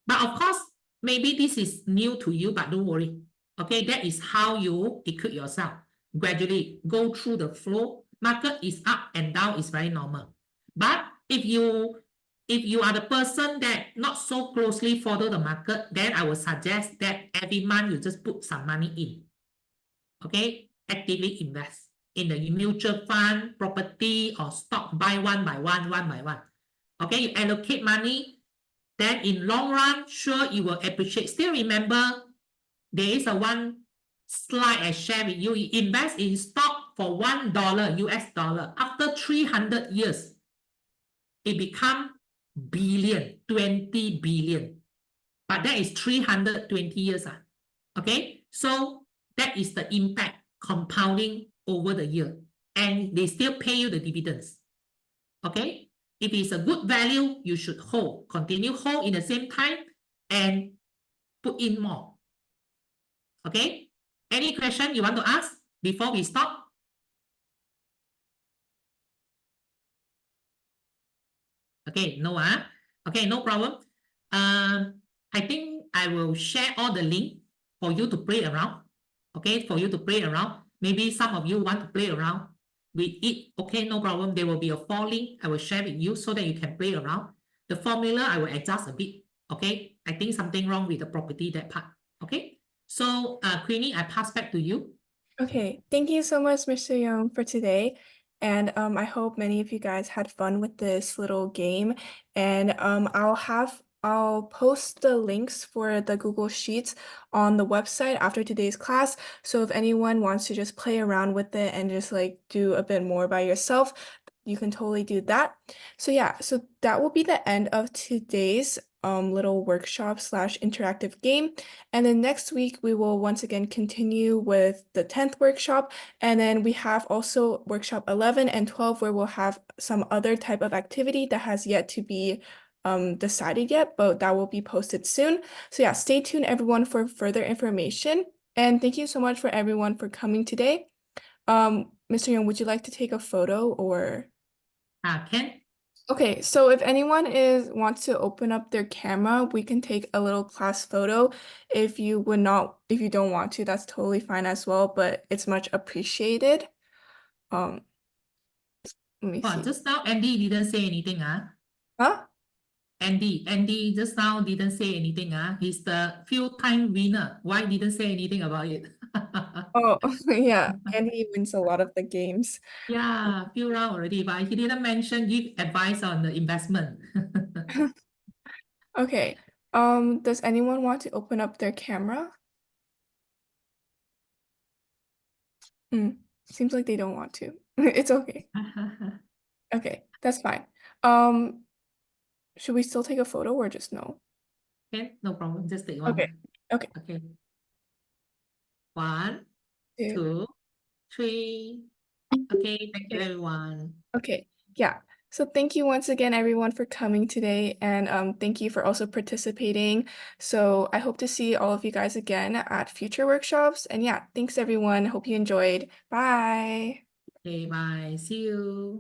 but of course, maybe this is new to you, but don't worry. Okay, that is how you equip yourself. Gradually go through the flow. Market is up and down is very normal. But if you are the person that not so closely follow the market, then I would suggest that every month you just put some money in. Okay, actively invest in the mutual fund, property, or stock, buy one by one by one. Okay, you allocate money, then in long run, sure you will appreciate. Still remember, there is a one slide I share with you. You invest in stock for $1 US dollar. After 300 years, it become billion, 20 billion. But that is 320 years. Okay, so that is the impact compounding over the year. And they still pay you the dividends. Okay, if it's a good value, you should hold. Continue hold in the same time and put in more. Okay, any question you want to ask before we stop? Okay, no, okay, no problem. I think I will share all the link for you to play around. Okay, for you to play around. Maybe some of you want to play around with it. Okay, no problem. There will be a 4 link I will share with you so that you can play around. The formula I will adjust a bit. Okay, I think something wrong with the property, that part. Okay, so Queenie, I pass back to you. Okay, thank you so much, Mr. Young, for today. And I hope many of you guys had fun with this little game. And I'll post the links for the Google Sheets on the website after today's class. So if anyone wants to just play around with it and just like do a bit more by yourself, you can totally do that. So yeah, so that will be the end of today's little workshop slash interactive game. And then next week, we will once again continue with the 10th workshop. And then we have also workshop 11 and 12, where we'll have some other type of activity that has yet to be decided yet, but that will be posted soon. So yeah, stay tuned everyone for further information. And thank you so much for everyone for coming today. Mr. Young, would you like to take a photo or? Can? Okay, so if anyone wants to open up their camera, we can take a little class photo. If you don't want to, that's totally fine as well, but it's much appreciated. Um, Let me Oh, see. just now Andy didn't say anything, Huh? Andy just now didn't say anything, He's the few-time winner. Why didn't say anything about it? Oh, yeah, and he wins a lot of the games. Yeah, few round already, but he didn't mention give advice on the investment. Okay. Does anyone want to open up their camera? Hmm. Seems like they don't want to. It's okay. Okay, that's fine. Um, should we still take a photo or just no? Okay, no problem. Just take Okay. one. Okay. Okay. One, Two. two, three. Okay, thank you, Okay. everyone. Okay, yeah. So thank you once again, everyone, for coming today, and thank you for also participating. So I hope to see all of you guys again at future workshops. And yeah, thanks everyone. Hope you enjoyed. Bye. Okay, bye. See you.